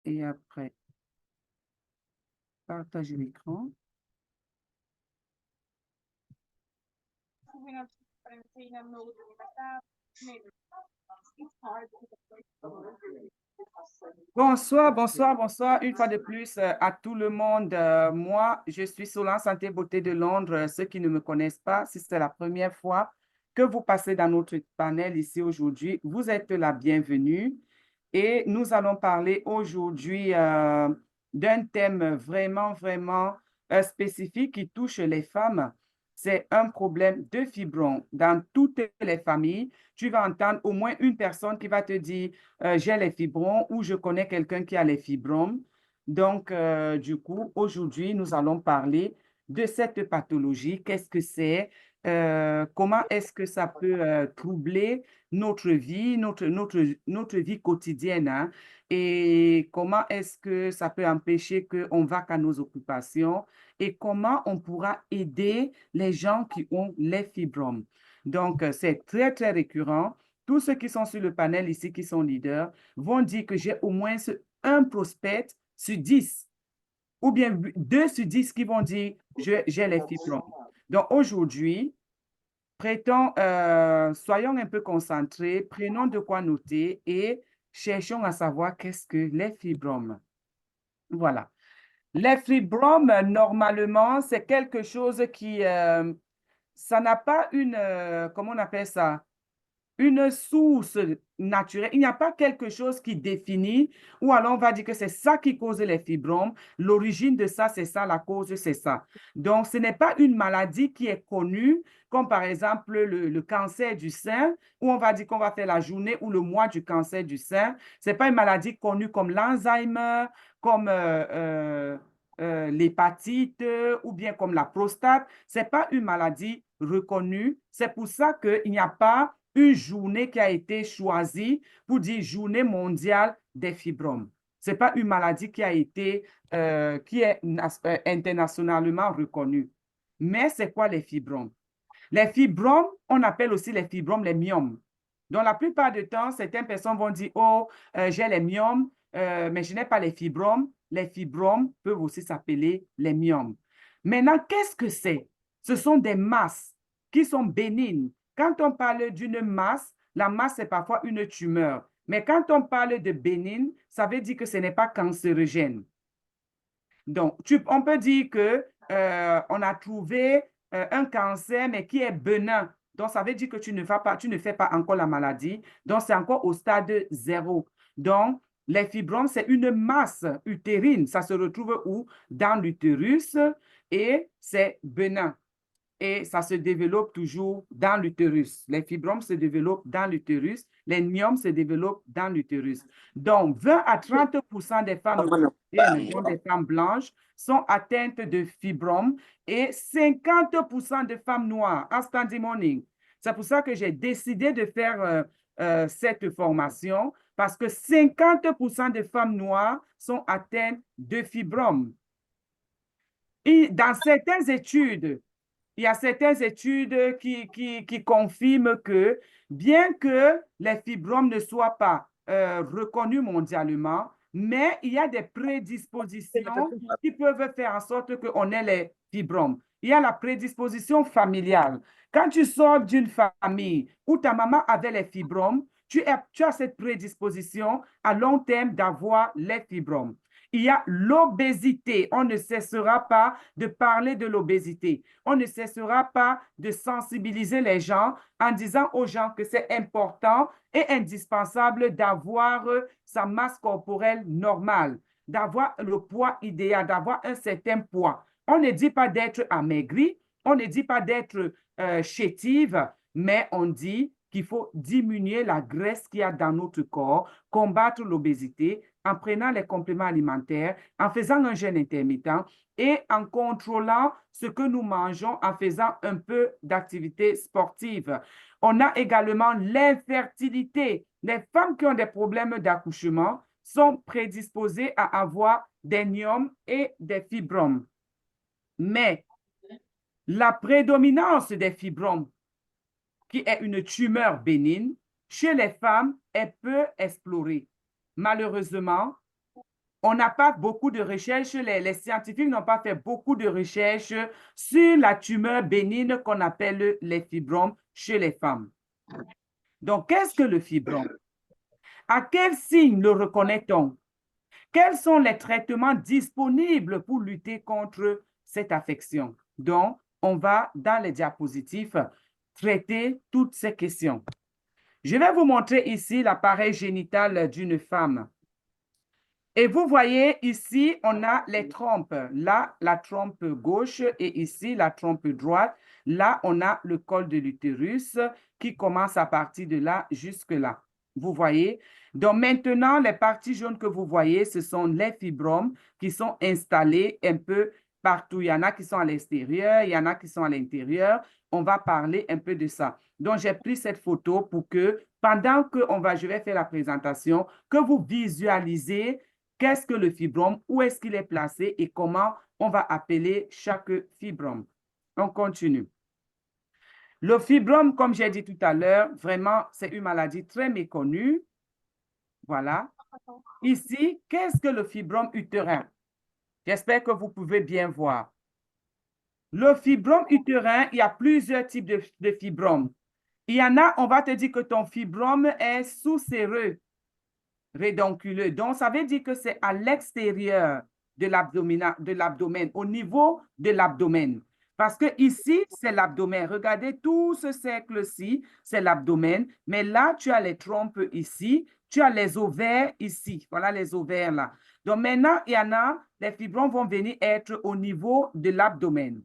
Et après, partager l'écran. Bonsoir, bonsoir, bonsoir. Une fois de plus à tout le monde. Moi, je suis Solange Santé Beauté de Londres. Ceux qui ne me connaissent pas, si c'est la première fois que vous passez dans notre panel ici aujourd'hui, vous êtes la bienvenue. Et nous allons parler aujourd'hui d'un thème vraiment spécifique qui touche les femmes. C'est un problème de fibromes. Dans toutes les familles, tu vas entendre au moins une personne qui va te dire j'ai les fibromes ou je connais quelqu'un qui a les fibromes. Donc, du coup, aujourd'hui, nous allons parler de cette pathologie. Qu'est-ce que c'est? Comment est-ce que ça peut troubler notre vie, notre vie quotidienne, hein? Et comment est-ce que ça peut empêcher qu'on va qu'à nos occupations et comment on pourra aider les gens qui ont les fibromes. Donc, c'est très récurrent. Tous ceux qui sont sur le panel ici, qui sont leaders, vont dire que j'ai au moins un prospect sur 10 ou bien 2 sur 10 qui vont dire j'ai les fibromes. Donc, aujourd'hui, soyons un peu concentrés, prenons de quoi noter et cherchons à savoir qu'est-ce que les fibromes. Voilà. Les fibromes, normalement, c'est quelque chose qui, ça n'a pas une, comment on appelle ça? Une source naturelle. Il n'y a pas quelque chose qui définit, ou alors on va dire que c'est ça qui cause les fibromes. L'origine de ça, c'est ça, la cause, c'est ça. Donc, ce n'est pas une maladie qui est connue, comme par exemple le cancer du sein, où on va dire qu'on va faire la journée ou le mois du cancer du sein. Ce n'est pas une maladie connue comme l'Alzheimer, comme l'hépatite ou bien comme la prostate. Ce n'est pas une maladie reconnue. C'est pour ça qu'il n'y a pas une journée qui a été choisie pour dire journée mondiale des fibromes. Ce n'est pas une maladie qui a été, qui est internationalement reconnue. Mais c'est quoi les fibromes? Les fibromes, on appelle aussi les fibromes les myomes. Donc, la plupart du temps, certaines personnes vont dire, oh, j'ai les myomes, mais je n'ai pas les fibromes. Les fibromes peuvent aussi s'appeler les myomes. Maintenant, qu'est-ce que c'est? Ce sont des masses qui sont bénignes. Quand on parle d'une masse, la masse, c'est parfois une tumeur. Mais quand on parle de bénigne, ça veut dire que ce n'est pas cancérigène. Donc, on peut dire que on a trouvé un cancer, mais qui est bénin. Donc, ça veut dire que tu ne fais pas encore la maladie. Donc, c'est encore au stade 0. Donc, les fibromes, c'est une masse utérine. Ça se retrouve où? Dans l'utérus et c'est bénin. Et ça se développe toujours dans l'utérus. Les fibromes se développent dans l'utérus. Les myomes se développent dans l'utérus. Donc, 20 à 30 des femmes dont des femmes blanches, sont atteintes de fibromes et 50 de femmes noires en standing morning. C'est pour ça que j'ai décidé de faire cette formation parce que 50 des femmes noires sont atteintes de fibromes. Et dans certaines études, il y a certaines études qui confirment que bien que les fibromes ne soient pas reconnus mondialement, mais il y a des prédispositions qui peuvent faire en sorte qu'on ait les fibromes. Il y a la prédisposition familiale. Quand tu sors d'une famille où ta maman avait les fibromes, tu as cette prédisposition à long terme d'avoir les fibromes. Il y a l'obésité. On ne cessera pas de parler de l'obésité. On ne cessera pas de sensibiliser les gens en disant aux gens que c'est important et indispensable d'avoir sa masse corporelle normale, d'avoir le poids idéal, d'avoir un certain poids. On ne dit pas d'être amaigri, on ne dit pas d'être chétive, mais on dit qu'il faut diminuer la graisse qu'il y a dans notre corps, combattre l'obésité en prenant les compléments alimentaires, en faisant un jeûne intermittent et en contrôlant ce que nous mangeons, en faisant un peu d'activité sportive. On a également l'infertilité. Les femmes qui ont des problèmes d'accouchement sont prédisposées à avoir des myomes et des fibromes. Mais la prédominance des fibromes, qui est une tumeur bénigne, chez les femmes, elle peut explorer. Malheureusement, On n'a pas beaucoup de recherches, les scientifiques n'ont pas fait beaucoup de recherches sur la tumeur bénigne qu'on appelle les fibromes chez les femmes. Donc, qu'est-ce que le fibrome? À quel signe le reconnaît-on? Quels sont les traitements disponibles pour lutter contre cette affection? Donc, on va, dans les diapositives, traiter toutes ces questions. Je vais vous montrer ici l'appareil génital d'une femme. Et vous voyez ici, on a les trompes. Là, la trompe gauche et ici, la trompe droite. Là, on a le col de l'utérus qui commence à partir de là jusque là. Vous voyez? Donc maintenant, les parties jaunes que vous voyez, ce sont les fibromes qui sont installés un peu partout. Il y en a qui sont à l'extérieur, il y en a qui sont à l'intérieur. On va parler un peu de ça. Donc, j'ai pris cette photo pour que pendant que je vais faire la présentation, que vous visualisez qu'est-ce que le fibrome, où est-ce qu'il est placé et comment on va appeler chaque fibrome. On continue. Le fibrome, comme j'ai dit tout à l'heure, vraiment, c'est une maladie très méconnue. Voilà. Ici, qu'est-ce que le fibrome utérin? J'espère que vous pouvez bien voir. Le fibrome utérin, il y a plusieurs types de fibromes. Il y en a, on va te dire que ton fibrome est sous-séreux, rédonculeux. Donc, ça veut dire que c'est à l'extérieur de l'abdomen, au niveau de l'abdomen. Parce que ici, c'est l'abdomen. Regardez, tout ce cercle-ci, c'est l'abdomen. Mais là, tu as les trompes ici. Tu as les ovaires ici. Voilà les ovaires là. Donc, maintenant, il y en a, les fibromes vont venir être au niveau de l'abdomen.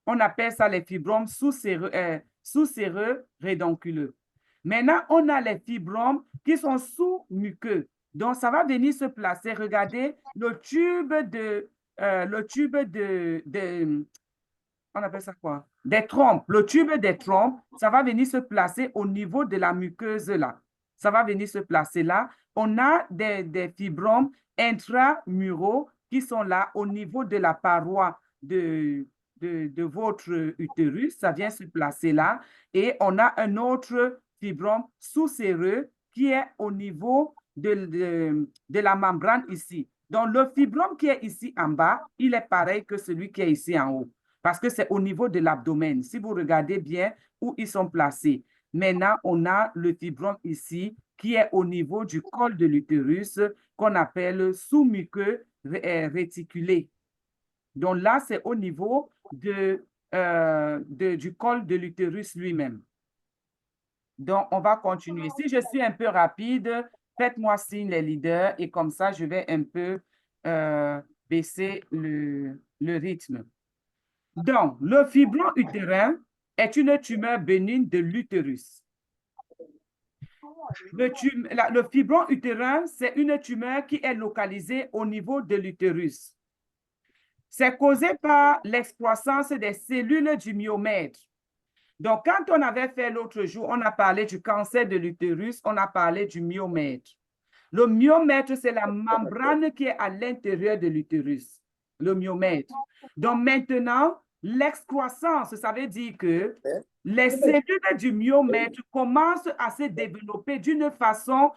On appelle ça les fibromes sous-séreux rédonculeux. Maintenant, on a les fibromes qui sont sous-muqueux. Donc, ça va venir se placer. Regardez, le tube on appelle ça quoi? Des trompes. Le tube des trompes, ça va venir se placer au niveau de la muqueuse là. Ça va venir se placer là. On a des fibromes intramuraux qui sont là au niveau de la paroi de votre utérus. Ça vient se placer là. Et on a un autre fibrome sous-séreux qui est au niveau de la membrane ici. Donc, le fibrome qui est ici en bas, il est pareil que celui qui est ici en haut parce que c'est au niveau de l'abdomen. Si vous regardez bien où ils sont placés. Maintenant, on a le fibrome ici qui est au niveau du col de l'utérus qu'on appelle sous-muqueux réticulé. Donc là, c'est au niveau du col de l'utérus lui-même. Donc, on va continuer. Si je suis un peu rapide, faites-moi signe les leaders et comme ça, je vais un peu baisser le rythme. Donc, le fibrome utérin est une tumeur bénigne de l'utérus. Le fibrome utérin, c'est une tumeur qui est localisée au niveau de l'utérus. C'est causé par l'excroissance des cellules du myomètre. Donc, quand on avait fait l'autre jour, on a parlé du cancer de l'utérus, on a parlé du myomètre. Le myomètre, c'est la membrane qui est à l'intérieur de l'utérus, le myomètre. Donc, maintenant, l'excroissance, ça veut dire que les cellules du myomètre commencent à se développer d'une façon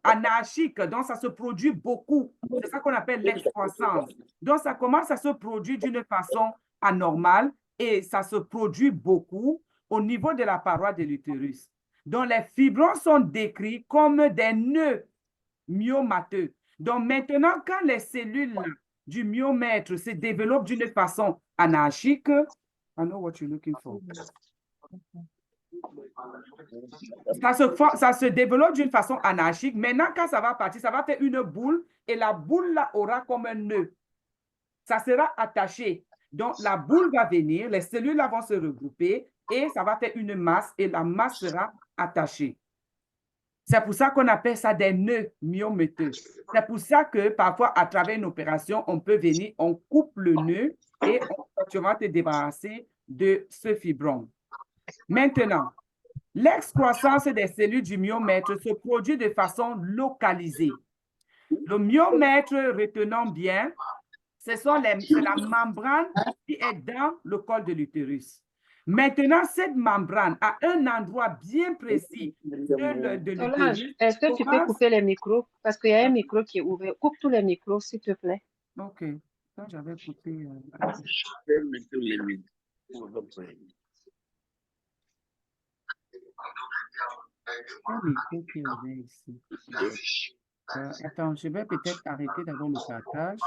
anarchique. Donc, ça se produit beaucoup. C'est ça qu'on appelle l'excroissance. Donc, ça commence à se produire d'une façon anormale et ça se produit beaucoup au niveau de la paroi de l'utérus. Donc, les fibromes sont décrits comme des nœuds myomateux. Donc, maintenant, quand les cellules du myomètre se développent d'une façon anarchique, I know what you're looking for. Ça se développe d'une façon anarchique. Maintenant, quand ça va partir, ça va faire une boule et la boule là aura comme un nœud. Ça sera attaché. Donc, la boule va venir, les cellules là vont se regrouper et ça va faire une masse et la masse sera attachée. C'est pour ça qu'on appelle ça des nœuds myométeux. C'est pour ça que parfois, à travers une opération, on peut venir, on coupe le nœud et tu vas te débarrasser de ce fibrome. Maintenant, l'excroissance des cellules du myomètre se produit de façon localisée. Le myomètre, retenons bien, c'est la membrane qui est dans le col de l'utérus. Maintenant, cette membrane, à un endroit bien précis de Solange, l'utérus, est-ce que tu peux commence... couper les micros? Parce qu'il y a un micro qui est ouvert. Coupe tous les micros, s'il te plaît. OK. Quand j'avais coupé... un micro qui est ouvert ici. Attends, je vais peut-être arrêter d'abord le partage.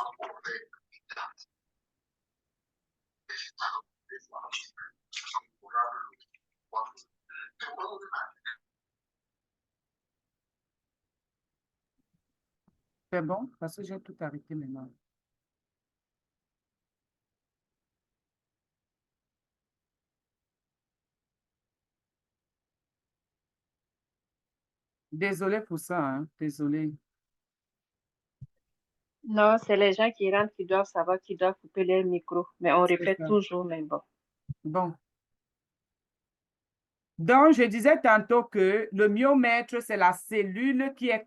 C'est bon? Parce que j'ai tout arrêté maintenant. Désolé pour ça, hein? Désolé. Non, c'est les gens qui rentrent qui doivent savoir qu'ils doivent couper les micros. Mais on C'est répète ça. toujours, mais bon. Bon. Donc, je disais tantôt que le myomètre, c'est la cellule qui est,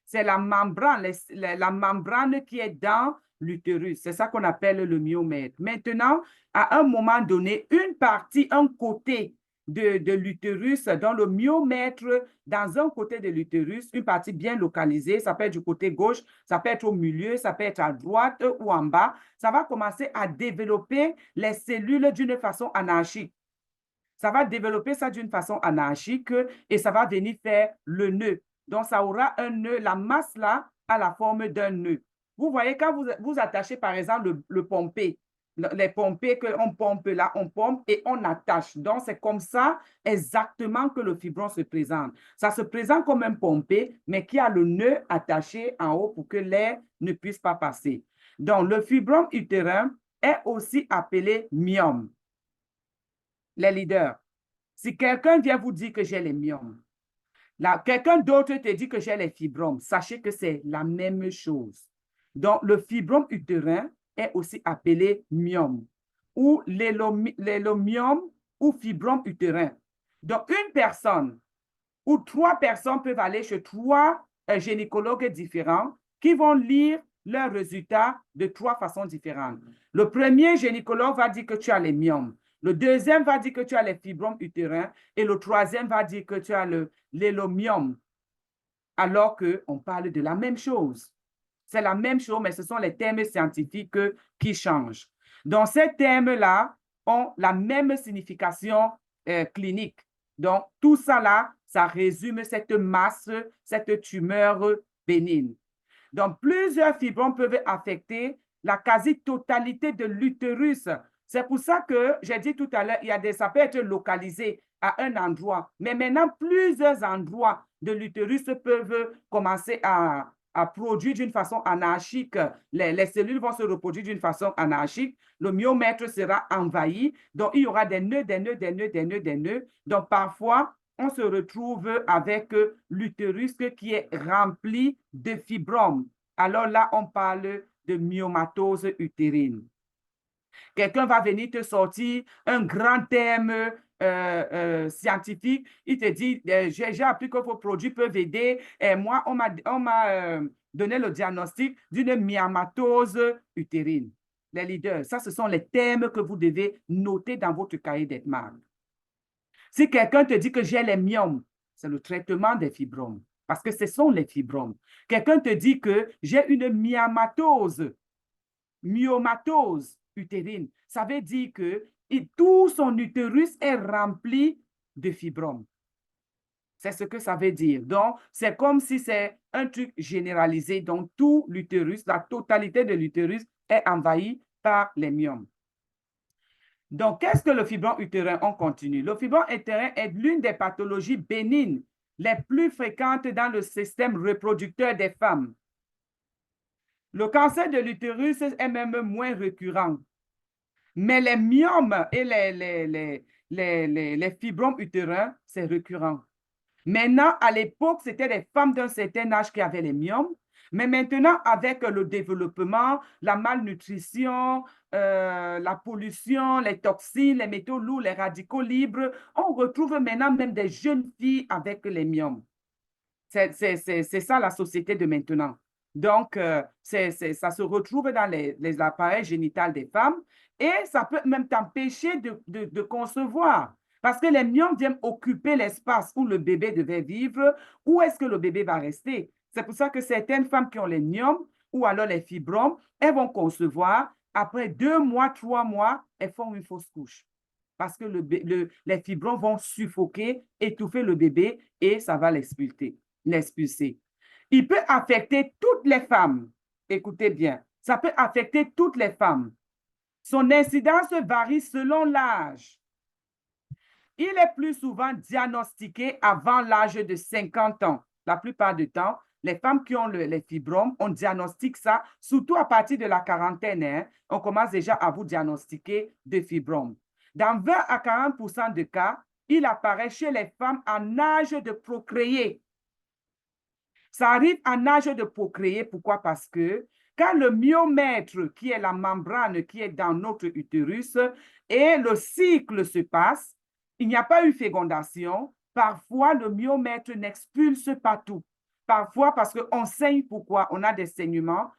c'est la membrane, la membrane qui est dans l'utérus. C'est ça qu'on appelle le myomètre. Maintenant, à un moment donné, une partie, un côté de l'utérus, dans le myomètre, dans un côté de l'utérus, une partie bien localisée, ça peut être du côté gauche, ça peut être au milieu, ça peut être à droite ou en bas, ça va commencer à développer les cellules d'une façon anarchique. Ça va développer ça d'une façon anarchique et ça va venir faire le nœud. Donc, ça aura un nœud, la masse là a la forme d'un nœud. Vous voyez, quand vous attachez par exemple le pompé, les pompées qu'on pompe là, on pompe et on attache. Donc, c'est comme ça exactement que le fibron se présente. Ça se présente comme un pompé, mais qui a le nœud attaché en haut pour que l'air ne puisse pas passer. Donc, le fibron utérin est aussi appelé myome. Les leaders. Si quelqu'un vient vous dire que j'ai les myomes, quelqu'un d'autre te dit que j'ai les fibromes, sachez que c'est la même chose. Donc, le fibrome utérin est aussi appelé myome ou l'élomyome ou fibrome utérin. Donc, une personne ou trois personnes peuvent aller chez trois gynécologues différents qui vont lire leurs résultats de trois façons différentes. Le premier gynécologue va dire que tu as les myomes. Le deuxième va dire que tu as les fibromes utérins et le troisième va dire que tu as l'élomyome, alors qu'on parle de la même chose. C'est la même chose, mais ce sont les termes scientifiques qui changent. Donc, ces termes-là ont la même signification clinique. Donc, tout ça là, ça résume cette masse, cette tumeur bénigne. Donc, plusieurs fibromes peuvent affecter la quasi-totalité de l'utérus. C'est pour ça que j'ai dit tout à l'heure, ça peut être localisé à un endroit. Mais maintenant, plusieurs endroits de l'utérus peuvent commencer à produire d'une façon anarchique. Les cellules vont se reproduire d'une façon anarchique. Le myomètre sera envahi. Donc, il y aura des nœuds, des nœuds, des nœuds, des nœuds, des nœuds. Donc, parfois, on se retrouve avec l'utérus qui est rempli de fibromes. Alors là, on parle de myomatose utérine. Quelqu'un va venir te sortir un grand thème scientifique. Il te dit, j'ai appris que vos produits peuvent aider. Et moi, on m'a donné le diagnostic d'une myomatose utérine. Les leaders, ça, ce sont les thèmes que vous devez noter dans votre cahier des marques. Si quelqu'un te dit que j'ai les myomes, c'est le traitement des fibromes, parce que ce sont les fibromes. Quelqu'un te dit que j'ai une myomatose utérine, ça veut dire que tout son utérus est rempli de fibromes. C'est ce que ça veut dire. Donc, c'est comme si c'est un truc généralisé. Donc, tout l'utérus, la totalité de l'utérus est envahi par les myomes. Donc, qu'est-ce que le fibrom utérin? On continue. Le fibrom utérin est l'une des pathologies bénignes les plus fréquentes dans le système reproducteur des femmes. Le cancer de l'utérus est même moins récurrent. Mais les myomes et les fibromes utérins, c'est récurrent. Maintenant, à l'époque, c'était les femmes d'un certain âge qui avaient les myomes. Mais maintenant, avec le développement, la malnutrition, la pollution, les toxines, les métaux lourds, les radicaux libres, on retrouve maintenant même des jeunes filles avec les myomes. C'est ça la société de maintenant. Donc, ça se retrouve dans les appareils génitaux des femmes et ça peut même t'empêcher de concevoir. Parce que les myomes viennent occuper l'espace où le bébé devait vivre. Où est-ce que le bébé va rester? C'est pour ça que certaines femmes qui ont les myomes ou alors les fibromes, elles vont concevoir. Après 2 mois, 3 mois, elles font une fausse couche. Parce que les fibromes vont suffoquer, étouffer le bébé et ça va l'expulser. Il peut affecter toutes les femmes. Écoutez bien, ça peut affecter toutes les femmes. Son incidence varie selon l'âge. Il est plus souvent diagnostiqué avant l'âge de 50 ans. La plupart du temps, les femmes qui ont les fibromes, on diagnostique ça, surtout à partir de la quarantaine. Hein, on commence déjà à vous diagnostiquer de fibromes. Dans 20 à 40% de cas, il apparaît chez les femmes en âge de procréer. Ça arrive en âge de procréer. Pourquoi? Parce que quand le myomètre, qui est la membrane qui est dans notre utérus, et le cycle se passe, il n'y a pas eu fécondation. Parfois, le myomètre n'expulse pas tout. Parfois, parce qu'on saigne. Pourquoi? On a des saignements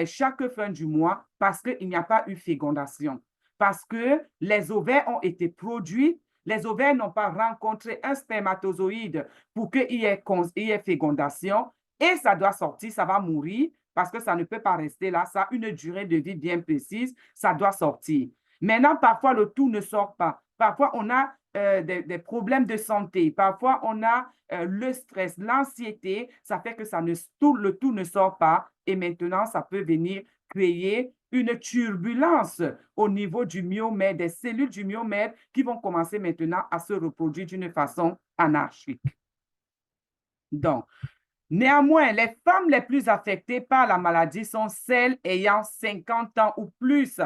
chaque fin du mois parce qu'il n'y a pas eu fécondation. Parce que les ovaires ont été produits, les ovaires n'ont pas rencontré un spermatozoïde pour qu'il y ait fécondation et ça doit sortir, ça va mourir parce que ça ne peut pas rester là, ça a une durée de vie bien précise, ça doit sortir. Maintenant, parfois, le tout ne sort pas. Parfois, on a des problèmes de santé. Parfois, on a le stress, l'anxiété. Ça fait que le tout ne sort pas. Et maintenant, ça peut venir créer une turbulence au niveau du myomètre, des cellules du myomètre qui vont commencer maintenant à se reproduire d'une façon anarchique. Donc, néanmoins, les femmes les plus affectées par la maladie sont celles ayant 50 ans ou plus.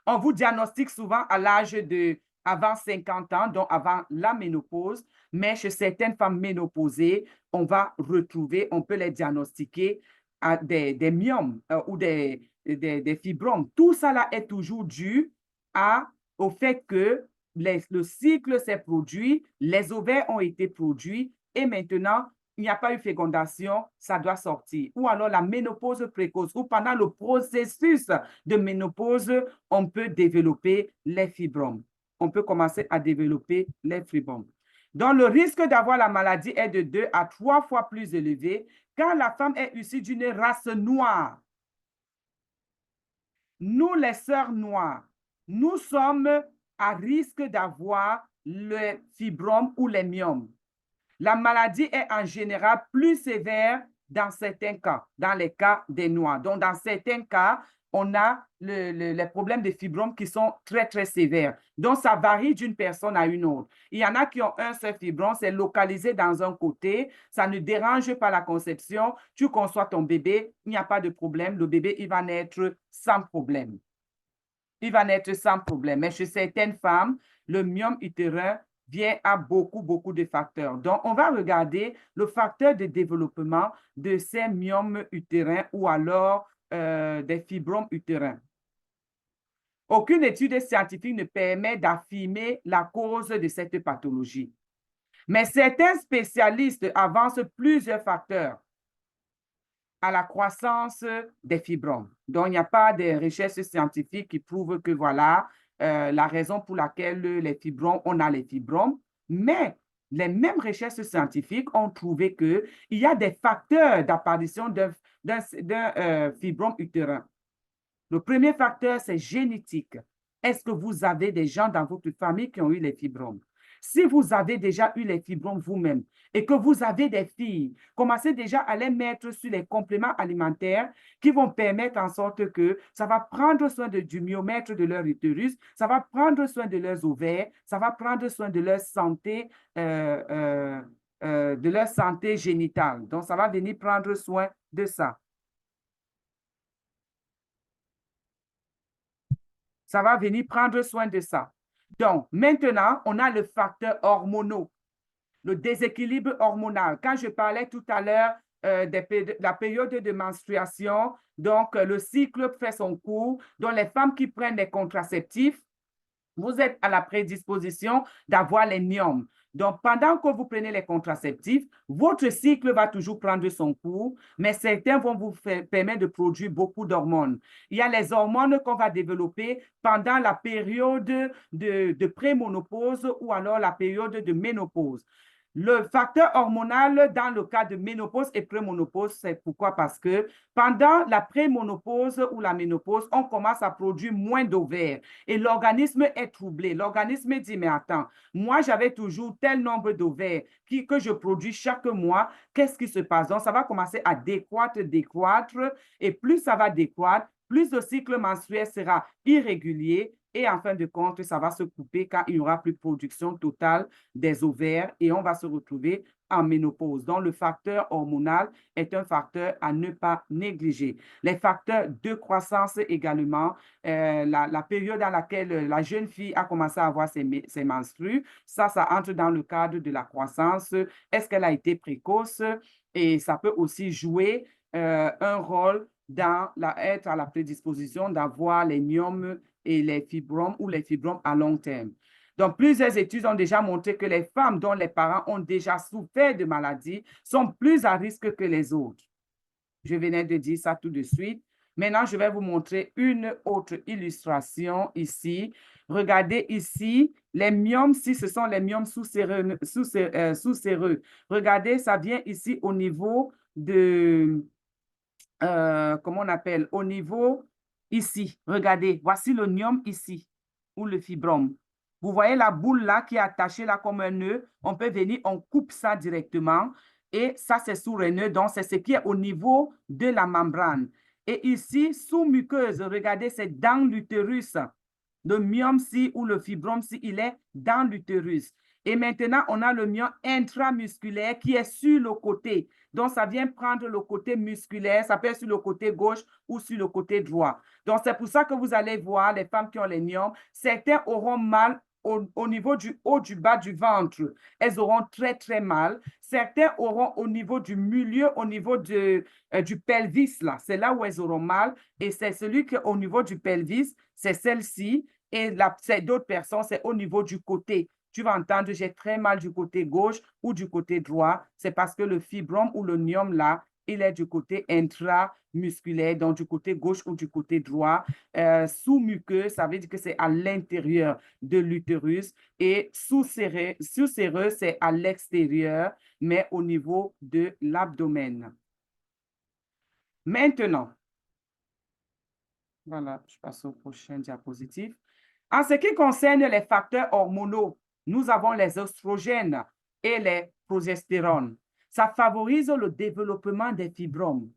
On vous diagnostique souvent à l'âge de avant 50 ans, donc avant la ménopause, mais chez certaines femmes ménopausées, on peut les diagnostiquer à des myomes ou des fibromes. Tout ça là est toujours dû au fait que le cycle s'est produit, les ovaires ont été produits et maintenant, il n'y a pas eu fécondation, ça doit sortir. Ou alors la ménopause précoce, ou pendant le processus de ménopause, on peut développer les fibromes. On peut commencer à développer les fibromes. Donc, le risque d'avoir la maladie est de 2 à 3 fois plus élevé quand la femme est issue d'une race noire. Nous, les sœurs noires, nous sommes à risque d'avoir le fibrome ou les myomes. La maladie est en général plus sévère dans certains cas, dans les cas des noirs. Donc, dans certains cas, on a les problèmes de fibromes qui sont très, très sévères. Donc, ça varie d'une personne à une autre. Il y en a qui ont un seul fibrome, c'est localisé dans un côté, ça ne dérange pas la conception. Tu conçois ton bébé, il n'y a pas de problème. Le bébé, il va naître sans problème. Il va naître sans problème. Mais chez certaines femmes, le myome utérin vient à beaucoup, beaucoup de facteurs. Donc, on va regarder le facteur de développement de ces myomes utérins ou alors des fibromes utérins. Aucune étude scientifique ne permet d'affirmer la cause de cette pathologie. Mais certains spécialistes avancent plusieurs facteurs à la croissance des fibromes. Donc, il n'y a pas de recherches scientifiques qui prouvent que voilà la raison pour laquelle on a les fibromes, mais les mêmes recherches scientifiques ont trouvé qu'il y a des facteurs d'apparition d'un fibrome utérin. Le premier facteur, c'est génétique. Est-ce que vous avez des gens dans votre famille qui ont eu les fibromes? Si vous avez déjà eu les fibromes vous-même et que vous avez des filles, commencez déjà à les mettre sur les compléments alimentaires qui vont permettre en sorte que ça va prendre soin du myomètre de leur utérus, ça va prendre soin de leurs ovaires, ça va prendre soin de leur santé, génitale. Donc, ça va venir prendre soin de ça. Ça va venir prendre soin de ça. Donc, maintenant, on a le facteur hormonal, le déséquilibre hormonal. Quand je parlais tout à l'heure de la période de menstruation, donc le cycle fait son cours. Donc, les femmes qui prennent des contraceptifs, vous êtes à la prédisposition d'avoir les myomes. Donc, pendant que vous prenez les contraceptifs, votre cycle va toujours prendre son cours, mais certains vont vous permettre de produire beaucoup d'hormones. Il y a les hormones qu'on va développer pendant la période de prémonopause ou alors la période de ménopause. Le facteur hormonal dans le cas de ménopause et prémonopause, c'est pourquoi? Parce que pendant la prémonopause ou la ménopause, on commence à produire moins d'ovaires et l'organisme est troublé. L'organisme dit, mais attends, moi j'avais toujours tel nombre d'ovaires que je produis chaque mois. Qu'est-ce qui se passe? Donc, ça va commencer à décroître et plus ça va décroître, plus le cycle menstruel sera irrégulier et en fin de compte, ça va se couper quand il n'y aura plus de production totale des ovaires et on va se retrouver en ménopause. Donc, le facteur hormonal est un facteur à ne pas négliger. Les facteurs de croissance également, la période dans laquelle la jeune fille a commencé à avoir ses menstrues, ça entre dans le cadre de la croissance. Est-ce qu'elle a été précoce? Et ça peut aussi jouer un rôle dans être à la prédisposition d'avoir les myomes et les fibromes ou les fibromes à long terme. Donc, plusieurs études ont déjà montré que les femmes dont les parents ont déjà souffert de maladies sont plus à risque que les autres. Je venais de dire ça tout de suite. Maintenant, je vais vous montrer une autre illustration ici. Regardez ici, les myomes, si ce sont les myomes sous-séreux. Regardez, ça vient ici au niveau de, comment on appelle, au niveau ici. Regardez, voici le myome ici, ou le fibrome. Vous voyez la boule là qui est attachée là comme un nœud. On peut venir, on coupe ça directement. Et ça, c'est sous-réneux. Donc, c'est ce qui est au niveau de la membrane. Et ici, sous-muqueuse, regardez, c'est dans l'utérus. Le myome-ci ou le fibrome-ci, il est dans l'utérus. Et maintenant, on a le myome intramusculaire qui est sur le côté. Donc, ça vient prendre le côté musculaire. Ça peut être sur le côté gauche ou sur le côté droit. Donc, c'est pour ça que vous allez voir les femmes qui ont les myomes. Certains auront mal au niveau du haut, du bas du ventre. Elles auront très, très mal. Certains auront au niveau du milieu, au niveau du pelvis, là. C'est là où elles auront mal. Et c'est celui qui est au niveau du pelvis, c'est celle-ci. Et d'autres personnes, c'est au niveau du côté. Tu vas entendre, j'ai très mal du côté gauche ou du côté droit. C'est parce que le fibrome ou le myome là, il est du côté intramusculaire, donc du côté gauche ou du côté droit. Sous-muqueux, ça veut dire que c'est à l'intérieur de l'utérus. Et sous-séreux, c'est à l'extérieur, mais au niveau de l'abdomen. Maintenant, voilà, je passe au prochain diapositive. En ce qui concerne les facteurs hormonaux, nous avons les oestrogènes et les progestérones. Ça favorise le développement des fibromes.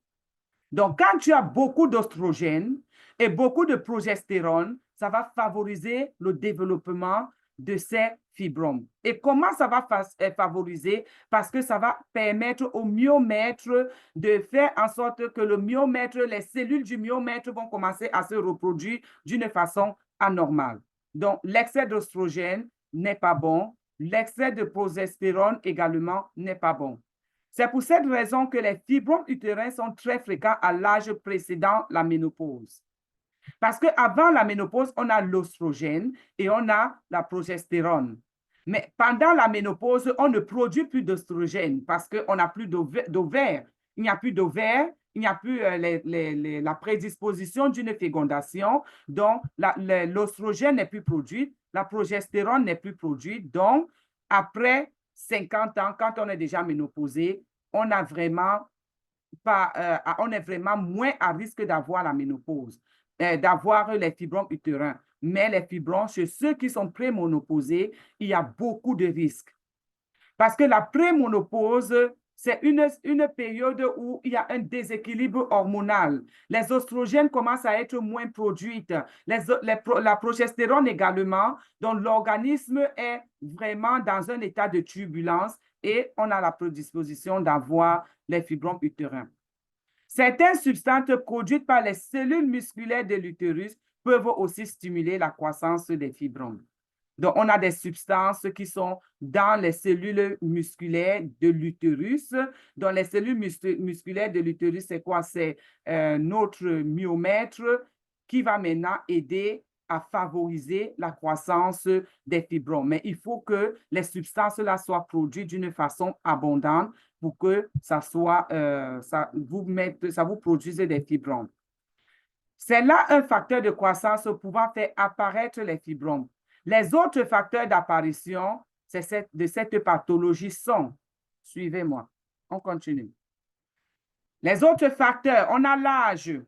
Donc, quand tu as beaucoup d'oestrogènes et beaucoup de progestérone, ça va favoriser le développement de ces fibromes. Et comment ça va favoriser? Parce que ça va permettre au myomètre de faire en sorte que le myomètre, les cellules du myomètre vont commencer à se reproduire d'une façon anormale. Donc, l'excès d'oestrogène n'est pas bon. L'excès de progestérone également n'est pas bon. C'est pour cette raison que les fibromes utérins sont très fréquents à l'âge précédent la ménopause. Parce qu'avant la ménopause, on a l'oestrogène et on a la progestérone. Mais pendant la ménopause, on ne produit plus d'oestrogène parce qu'on n'a plus d'ovaires. Il n'y a plus d'ovaires, il n'y a plus la prédisposition d'une fécondation. Donc, l'oestrogène n'est plus produit, la progestérone n'est plus produite. Donc, après 50 ans, quand on est déjà ménopausé, on est vraiment moins à risque d'avoir la ménopause, d'avoir les fibromes utérins. Mais les fibromes, chez ceux qui sont prémonopausés, il y a beaucoup de risques. Parce que la prémonopause, c'est une période où il y a un déséquilibre hormonal. Les oestrogènes commencent à être moins produites. La progestérone également. Donc, l'organisme est vraiment dans un état de turbulence et on a la prédisposition d'avoir les fibromes utérins. Certaines substances produites par les cellules musculaires de l'utérus peuvent aussi stimuler la croissance des fibromes. Donc, on a des substances qui sont dans les cellules musculaires de l'utérus. Dans les cellules musculaires de l'utérus, c'est quoi? C'est notre myomètre qui va maintenant aider à favoriser la croissance des fibromes. Mais il faut que les substances-là soient produites d'une façon abondante pour que ça vous produise des fibromes. C'est là un facteur de croissance pouvant faire apparaître les fibromes. Les autres facteurs d'apparition de cette pathologie sont, suivez-moi, on continue. Les autres facteurs, on a l'âge.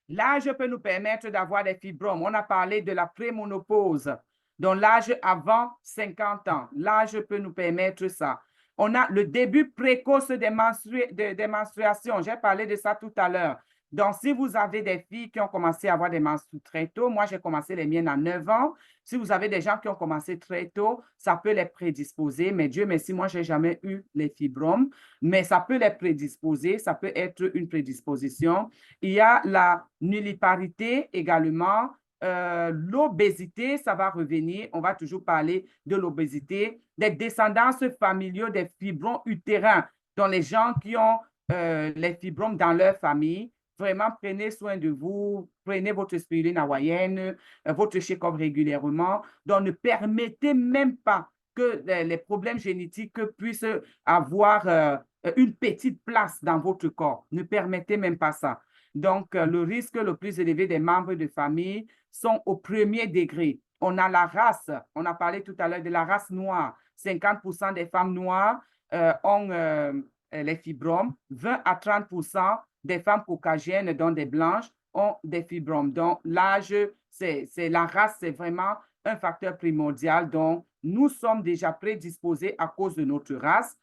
L'âge peut nous permettre d'avoir des fibromes. On a parlé de la prémonopause, donc l'âge avant 50 ans. L'âge peut nous permettre ça. On a le début précoce des menstruations. J'ai parlé de ça tout à l'heure. Donc, si vous avez des filles qui ont commencé à avoir des menstrues très tôt, moi, j'ai commencé les miennes à 9 ans. Si vous avez des gens qui ont commencé très tôt, ça peut les prédisposer. Mais Dieu merci, moi, je n'ai jamais eu les fibromes. Mais ça peut les prédisposer. Ça peut être une prédisposition. Il y a la nulliparité également. L'obésité, ça va revenir. On va toujours parler de l'obésité. Des descendances familiaux des fibromes utérins. Donc, les gens qui ont les fibromes dans leur famille, vraiment, prenez soin de vous, prenez votre spiruline hawaïenne, votre check-up régulièrement. Donc, ne permettez même pas que les problèmes génétiques puissent avoir une petite place dans votre corps. Ne permettez même pas ça. Donc, le risque le plus élevé des membres de famille sont au premier degré. On a la race, on a parlé tout à l'heure de la race noire. 50% des femmes noires ont les fibromes, 20 à 30% des femmes caucasiennes, dont des blanches, ont des fibromes. Donc, l'âge, la race, c'est vraiment un facteur primordial. Donc, nous sommes déjà prédisposés à cause de notre race.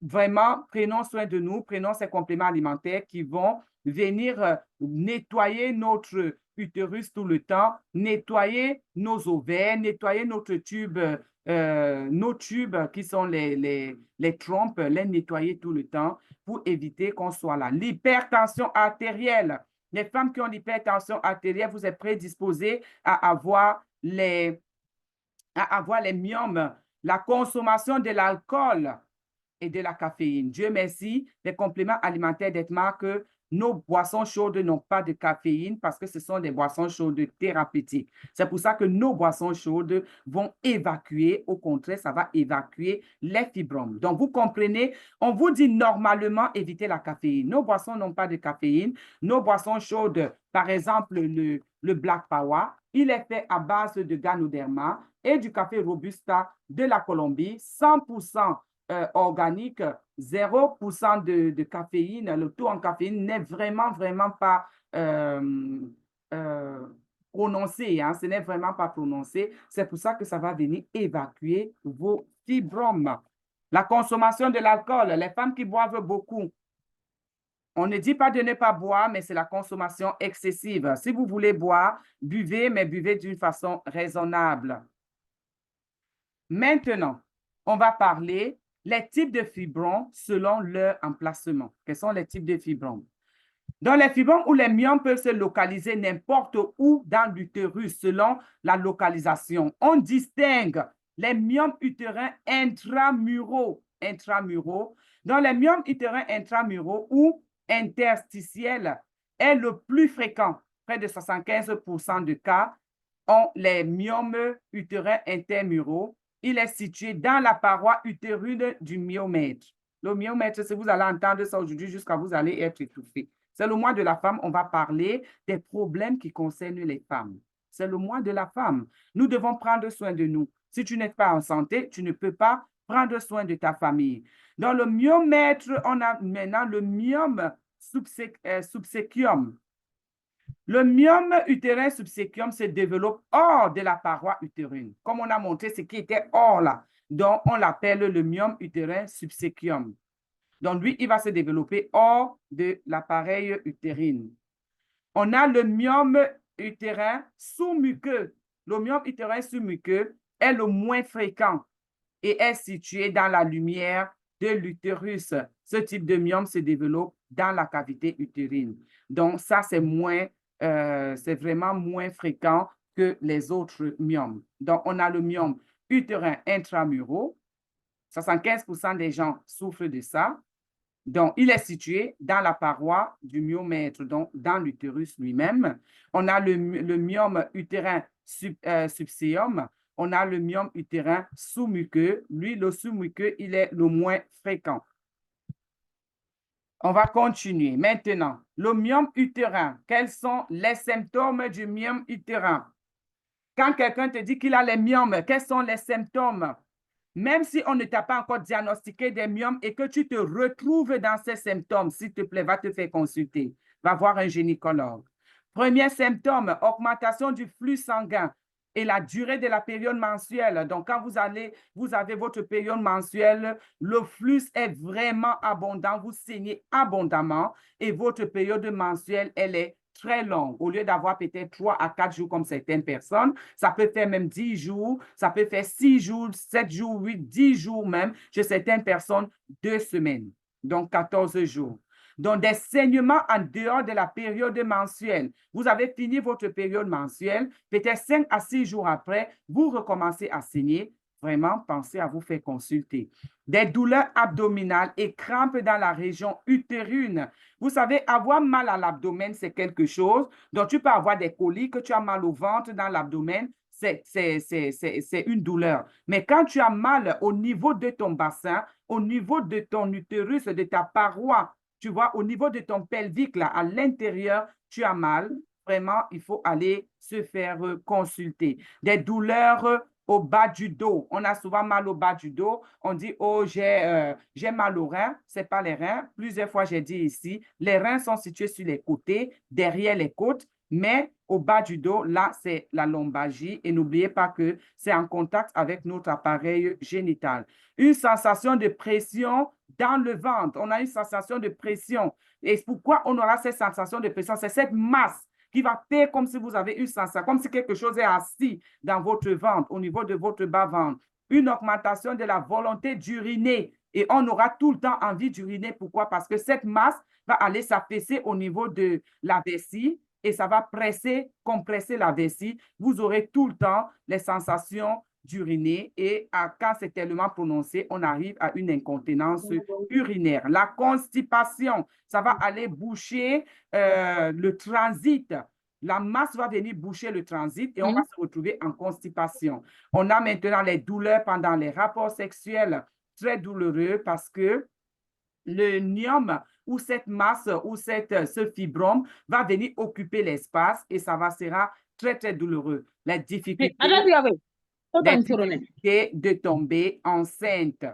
Vraiment, prenons soin de nous, prenons ces compléments alimentaires qui vont venir nettoyer notre utérus tout le temps, nettoyer nos ovaires, nettoyer notre tube, nos tubes qui sont les trompes, les nettoyer tout le temps pour éviter qu'on soit là. L'hypertension artérielle. Les femmes qui ont l'hypertension artérielle, vous êtes prédisposées à avoir les myomes. La consommation de l'alcool et de la caféine. Dieu merci, les compléments alimentaires d'Etmar que nos boissons chaudes n'ont pas de caféine parce que ce sont des boissons chaudes thérapeutiques. C'est pour ça que nos boissons chaudes vont évacuer, au contraire, ça va évacuer les fibromes. Donc, vous comprenez, on vous dit normalement éviter la caféine. Nos boissons n'ont pas de caféine. Nos boissons chaudes, par exemple, le Black Power, il est fait à base de Ganoderma et du café Robusta de la Colombie, 100% organique, 0% de caféine. Le taux en caféine n'est vraiment pas prononcé. Hein? Ce n'est vraiment pas prononcé. C'est pour ça que ça va venir évacuer vos fibromes. La consommation de l'alcool, les femmes qui boivent beaucoup. On ne dit pas de ne pas boire, mais c'est la consommation excessive. Si vous voulez boire, buvez, mais buvez d'une façon raisonnable. Maintenant, on va parler les types de fibromes selon leur emplacement. Quels sont les types de fibromes? Donc, les fibromes ou les myomes peuvent se localiser n'importe où dans l'utérus selon la localisation. On distingue les myomes utérins intramuraux. Donc, les myomes utérins intramuraux ou interstitiels est le plus fréquent. Près de 75% de cas ont les myomes utérins intermuraux. Il est situé dans la paroi utérine du myomètre. Le myomètre, si vous allez entendre ça aujourd'hui, jusqu'à vous allez être étouffé. C'est le mois de la femme, on va parler des problèmes qui concernent les femmes. C'est le mois de la femme. Nous devons prendre soin de nous. Si tu n'es pas en santé, tu ne peux pas prendre soin de ta famille. Dans le myomètre, on a maintenant le myome subséquium. Le myome utérin subséquium se développe hors de la paroi utérine. Comme on a montré ce qui était hors là. Donc, on l'appelle le myome utérin subséquium. Donc, lui, il va se développer hors de l'appareil utérine. On a le myome utérin sous-muqueux. Le myome utérin sous-muqueux est le moins fréquent et est situé dans la lumière de l'utérus. Ce type de myome se développe dans la cavité utérine. Donc, ça, c'est vraiment moins fréquent que les autres myomes. Donc, on a le myome utérin intramuraux. 75% des gens souffrent de ça. Donc, il est situé dans la paroi du myomètre, donc dans l'utérus lui-même. On a le myome utérin subséum. On a le myome utérin sous-muqueux. Lui, le sous-muqueux, il est le moins fréquent. On va continuer. Maintenant, le myome utérin. Quels sont les symptômes du myome utérin? Quand quelqu'un te dit qu'il a les myomes, quels sont les symptômes? Même si on ne t'a pas encore diagnostiqué des myomes et que tu te retrouves dans ces symptômes, s'il te plaît, va te faire consulter. Va voir un gynécologue. Premier symptôme, augmentation du flux sanguin et la durée de la période mensuelle. Donc, quand vous avez votre période mensuelle, le flux est vraiment abondant, vous saignez abondamment et votre période mensuelle, elle est très longue. Au lieu d'avoir peut-être 3 à 4 jours comme certaines personnes, ça peut faire même 10 jours, ça peut faire 6 jours, 7 jours, 8, 10 jours même. Chez certaines personnes, 2 semaines, donc 14 jours. Donc, des saignements en dehors de la période mensuelle. Vous avez fini votre période mensuelle, peut-être 5 à 6 jours après, vous recommencez à saigner. Vraiment, pensez à vous faire consulter. Des douleurs abdominales et crampes dans la région utérine. Vous savez, avoir mal à l'abdomen, c'est quelque chose. Donc, tu peux avoir des coliques, tu as mal au ventre, dans l'abdomen, c'est une douleur. Mais quand tu as mal au niveau de ton bassin, au niveau de ton utérus, de ta paroi, tu vois, au niveau de ton pelvique, là, à l'intérieur, tu as mal. Vraiment, il faut aller se faire consulter. Des douleurs au bas du dos. On a souvent mal au bas du dos. On dit, oh, j'ai mal aux reins. Ce n'est pas les reins. Plusieurs fois, j'ai dit ici, les reins sont situés sur les côtés, derrière les côtes, mais au bas du dos, là, c'est la lombalgie. Et n'oubliez pas que c'est en contact avec notre appareil génital. Une sensation de pression dans le ventre. On a une sensation de pression. Et pourquoi on aura cette sensation de pression? C'est cette masse qui va faire comme si vous avez une sensation, comme si quelque chose est assis dans votre ventre, au niveau de votre bas-ventre. Une augmentation de la volonté d'uriner. Et on aura tout le temps envie d'uriner. Pourquoi? Parce que cette masse va aller s'affaisser au niveau de la vessie et ça va compresser la vessie. Vous aurez tout le temps les sensations d'uriner et quand c'est tellement prononcé, on arrive à une incontinence urinaire. La constipation, ça va aller boucher le transit. La masse va venir boucher le transit et on va se retrouver en constipation. On a maintenant les douleurs pendant les rapports sexuels, très douloureux parce que le myome ou cette masse ou ce fibrome va venir occuper l'espace et ça sera très, très douloureux. Les difficultés de tomber enceinte.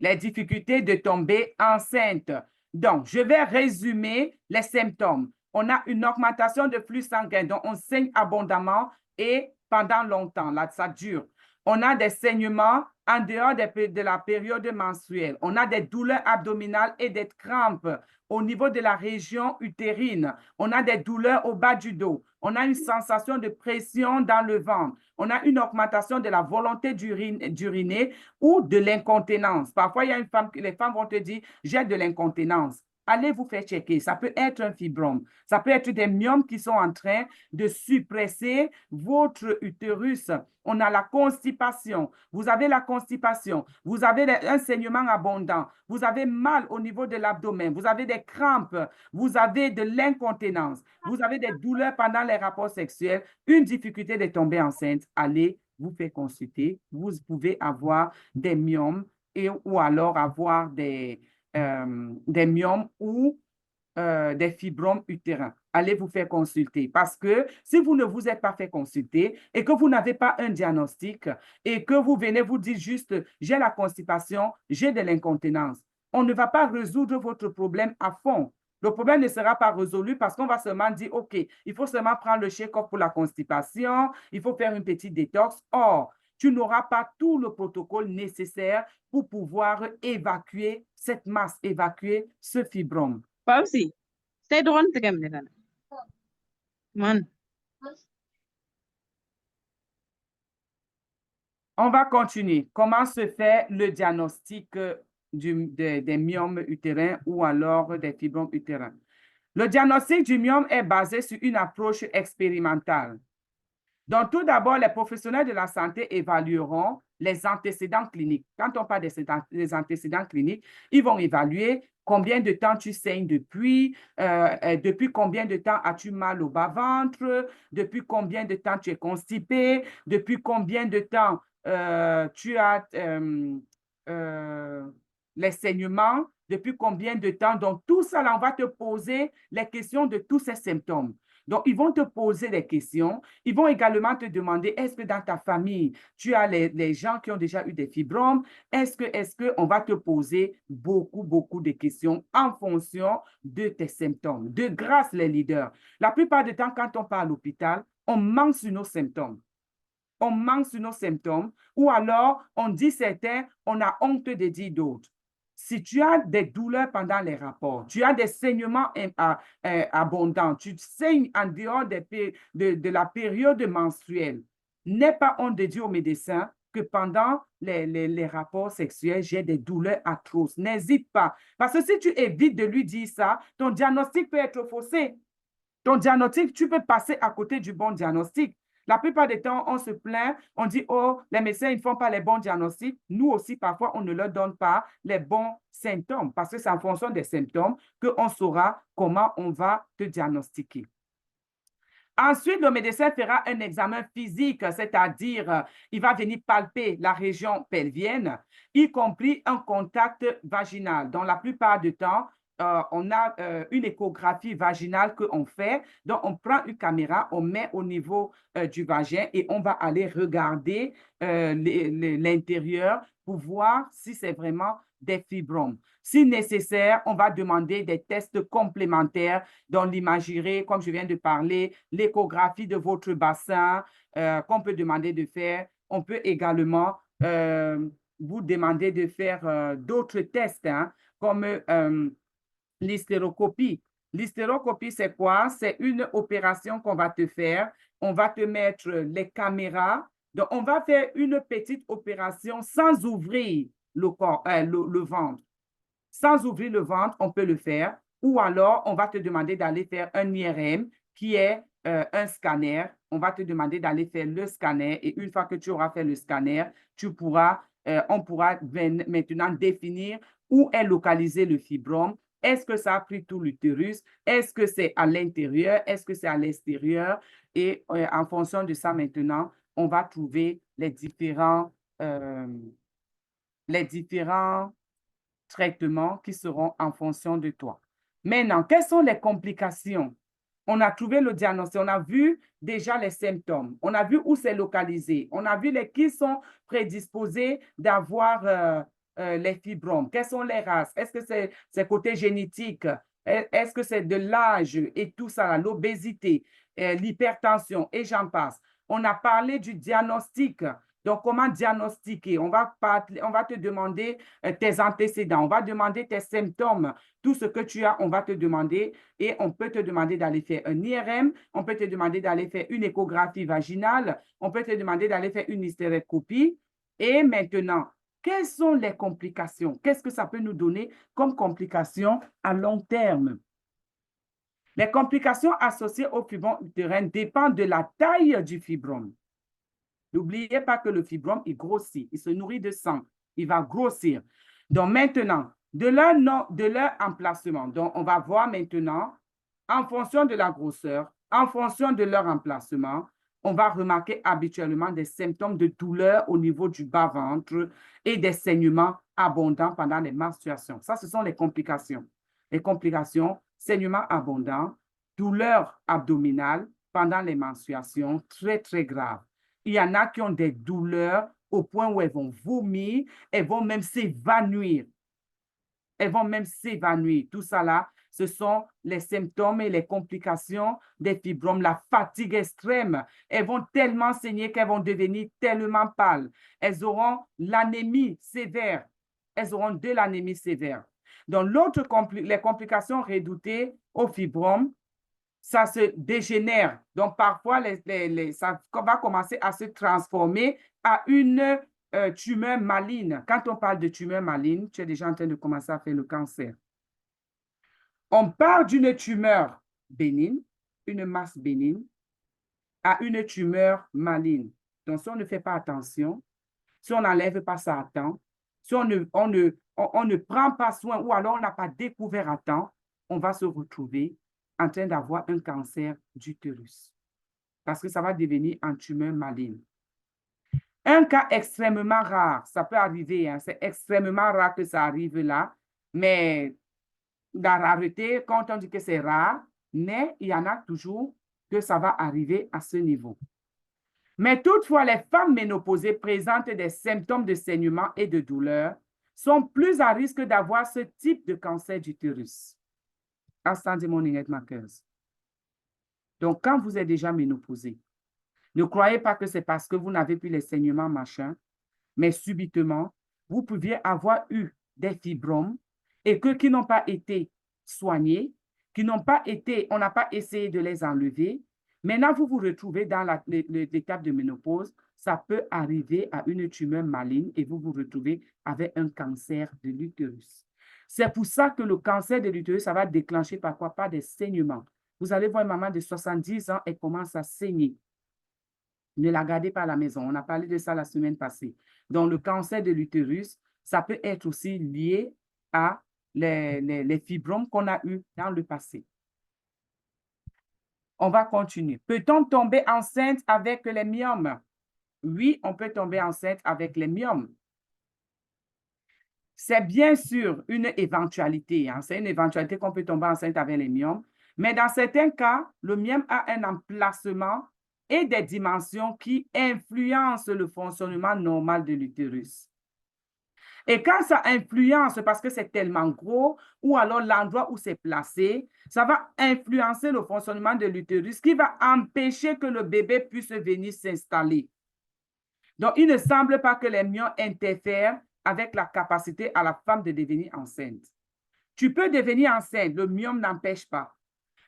Les difficultés de tomber enceinte. Donc, je vais résumer les symptômes. On a une augmentation de flux sanguin, donc on saigne abondamment et pendant longtemps, là, ça dure. On a des saignements en dehors de la période menstruelle. On a des douleurs abdominales et des crampes au niveau de la région utérine. On a des douleurs au bas du dos. On a une sensation de pression dans le ventre. On a une augmentation de la volonté d'uriner ou de l'incontinence. Parfois, il y a les femmes vont te dire, j'ai de l'incontinence. Allez vous faire checker. Ça peut être un fibrome. Ça peut être des myomes qui sont en train de suppresser votre utérus. On a la constipation. Vous avez la constipation. Vous avez un saignement abondant. Vous avez mal au niveau de l'abdomen. Vous avez des crampes. Vous avez de l'incontinence. Vous avez des douleurs pendant les rapports sexuels. Une difficulté de tomber enceinte. Allez vous faire consulter. Vous pouvez avoir des myomes ou alors avoir des myomes ou des fibromes utérins. Allez vous faire consulter parce que si vous ne vous êtes pas fait consulter et que vous n'avez pas un diagnostic et que vous venez vous dire juste j'ai la constipation, j'ai de l'incontinence, on ne va pas résoudre votre problème à fond. Le problème ne sera pas résolu parce qu'on va seulement dire, OK, il faut seulement prendre le check-up pour la constipation, il faut faire une petite détox. Or, tu n'auras pas tout le protocole nécessaire pour pouvoir évacuer cette masse, évacuer ce fibrome. Pausi, stay doon tigam nila. Man. On va continuer. Comment se fait le diagnostic des myomes utérins ou alors des fibromes utérins? Le diagnostic du myome est basé sur une approche expérimentale. Donc, tout d'abord, les professionnels de la santé évalueront les antécédents cliniques. Quand on parle des antécédents cliniques, ils vont évaluer combien de temps tu saignes depuis combien de temps as-tu mal au bas-ventre, depuis combien de temps tu es constipé, depuis combien de temps tu as les saignements, depuis combien de temps. Donc, tout ça, là, on va te poser les questions de tous ces symptômes. Donc, ils vont te poser des questions. Ils vont également te demander, est-ce que dans ta famille, tu as les gens qui ont déjà eu des fibromes? Est-ce qu'on va te poser beaucoup de questions en fonction de tes symptômes? De grâce, les leaders. La plupart du temps, quand on part à l'hôpital, on ment sur nos symptômes. On ment sur nos symptômes ou alors on dit certains, on a honte de dire d'autres. Si tu as des douleurs pendant les rapports, tu as des saignements abondants, tu saignes en dehors de la période menstruelle, n'aie pas honte de dire au médecin que pendant les rapports sexuels, j'ai des douleurs atroces. N'hésite pas. Parce que si tu évites de lui dire ça, ton diagnostic peut être faussé. Ton diagnostic, tu peux passer à côté du bon diagnostic. La plupart des temps, on se plaint, on dit, oh, les médecins ne font pas les bons diagnostics. Nous aussi, parfois, on ne leur donne pas les bons symptômes parce que c'est en fonction des symptômes qu'on saura comment on va te diagnostiquer. Ensuite, le médecin fera un examen physique, c'est-à-dire il va venir palper la région pelvienne, y compris un contact vaginal. Donc, la plupart du temps, on a une échographie vaginale qu'on fait. Donc, on prend une caméra, on met au niveau du vagin et on va aller regarder l'intérieur pour voir si c'est vraiment des fibromes. Si nécessaire, on va demander des tests complémentaires dont l'imagerie, comme je viens de parler, l'échographie de votre bassin qu'on peut demander de faire. On peut également vous demander de faire d'autres tests, hein, comme l'hystéroscopie. L'hystéroscopie, c'est quoi? C'est une opération qu'on va te faire. On va te mettre les caméras. Donc, on va faire une petite opération sans ouvrir le ventre. Sans ouvrir le ventre, on peut le faire. Ou alors, on va te demander d'aller faire un IRM qui est un scanner. On va te demander d'aller faire le scanner. Et une fois que tu auras fait le scanner, on pourra maintenant définir où est localisé le fibrome. Est-ce que ça a pris tout l'utérus? Est-ce que c'est à l'intérieur? Est-ce que c'est à l'extérieur? Et en fonction de ça, maintenant, on va trouver les différents traitements qui seront en fonction de toi. Maintenant, quelles sont les complications? On a trouvé le diagnostic, on a vu déjà les symptômes, on a vu où c'est localisé, on a vu qui sont prédisposés d'avoir les fibromes, quelles sont les races, est-ce que c'est côté génétique, est-ce que c'est de l'âge et tout ça, l'obésité, l'hypertension et j'en passe. On a parlé du diagnostic. Donc, comment diagnostiquer? On va te demander tes antécédents, on va demander tes symptômes, tout ce que tu as, on va te demander et on peut te demander d'aller faire un IRM, on peut te demander d'aller faire une échographie vaginale, on peut te demander d'aller faire une hystéroscopie. Et maintenant, quelles sont les complications? Qu'est-ce que ça peut nous donner comme complications à long terme? Les complications associées au fibrome utérin dépendent de la taille du fibrome. N'oubliez pas que le fibrome, il grossit, il se nourrit de sang, il va grossir. Donc maintenant, de leur emplacement, donc on va voir maintenant, en fonction de la grosseur, en fonction de leur emplacement, on va remarquer habituellement des symptômes de douleur au niveau du bas-ventre et des saignements abondants pendant les menstruations. Ça, ce sont les complications. Les complications, saignements abondants, douleur abdominale pendant les menstruations, très graves. Il y en a qui ont des douleurs au point où elles vont vomir, elles vont même s'évanouir. Elles vont même s'évanouir. Tout ça là, ce sont les symptômes et les complications des fibromes, la fatigue extrême. Elles vont tellement saigner qu'elles vont devenir tellement pâles. Elles auront l'anémie sévère. Elles auront de l'anémie sévère. Donc, les complications redoutées au fibrome, ça se dégénère. Donc, parfois, ça va commencer à se transformer à une tumeur maligne. Quand on parle de tumeur maligne, tu es déjà en train de commencer à faire le cancer. On parle d'une tumeur bénigne, une masse bénigne, à une tumeur maligne. Donc, si on ne fait pas attention, si on n'enlève pas ça à temps, si on ne prend pas soin ou alors on n'a pas découvert à temps, on va se retrouver en train d'avoir un cancer d'utérus parce que ça va devenir une tumeur maligne. Un cas extrêmement rare, ça peut arriver, hein, c'est extrêmement rare que ça arrive là, mais la rareté, quand on dit que c'est rare, mais il y en a toujours que ça va arriver à ce niveau. Mais toutefois, les femmes ménopausées présentent des symptômes de saignement et de douleur sont plus à risque d'avoir ce type de cancer d'utérus. Donc, quand vous êtes déjà ménopausée, ne croyez pas que c'est parce que vous n'avez plus les saignements, machin, mais subitement, vous pouviez avoir eu des fibromes et qui n'ont pas été soignés, qui n'ont pas été, on n'a pas essayé de les enlever. Maintenant, vous vous retrouvez dans l'étape de ménopause, ça peut arriver à une tumeur maligne et vous vous retrouvez avec un cancer de l'utérus. C'est pour ça que le cancer de l'utérus, ça va déclencher par quoi? Par des saignements. Vous allez voir une maman de 70 ans, elle commence à saigner. Ne la gardez pas à la maison. On a parlé de ça la semaine passée. Donc, le cancer de l'utérus, ça peut être aussi lié à les fibromes qu'on a eus dans le passé. On va continuer. Peut-on tomber enceinte avec les myomes? Oui, on peut tomber enceinte avec les myomes. C'est bien sûr une éventualité. Hein? C'est une éventualité qu'on peut tomber enceinte avec les myomes. Mais dans certains cas, le myome a un emplacement et des dimensions qui influencent le fonctionnement normal de l'utérus. Et quand ça influence, parce que c'est tellement gros, ou alors l'endroit où c'est placé, ça va influencer le fonctionnement de l'utérus qui va empêcher que le bébé puisse venir s'installer. Donc, il ne semble pas que les myomes interfèrent avec la capacité à la femme de devenir enceinte. Tu peux devenir enceinte, le myome n'empêche pas.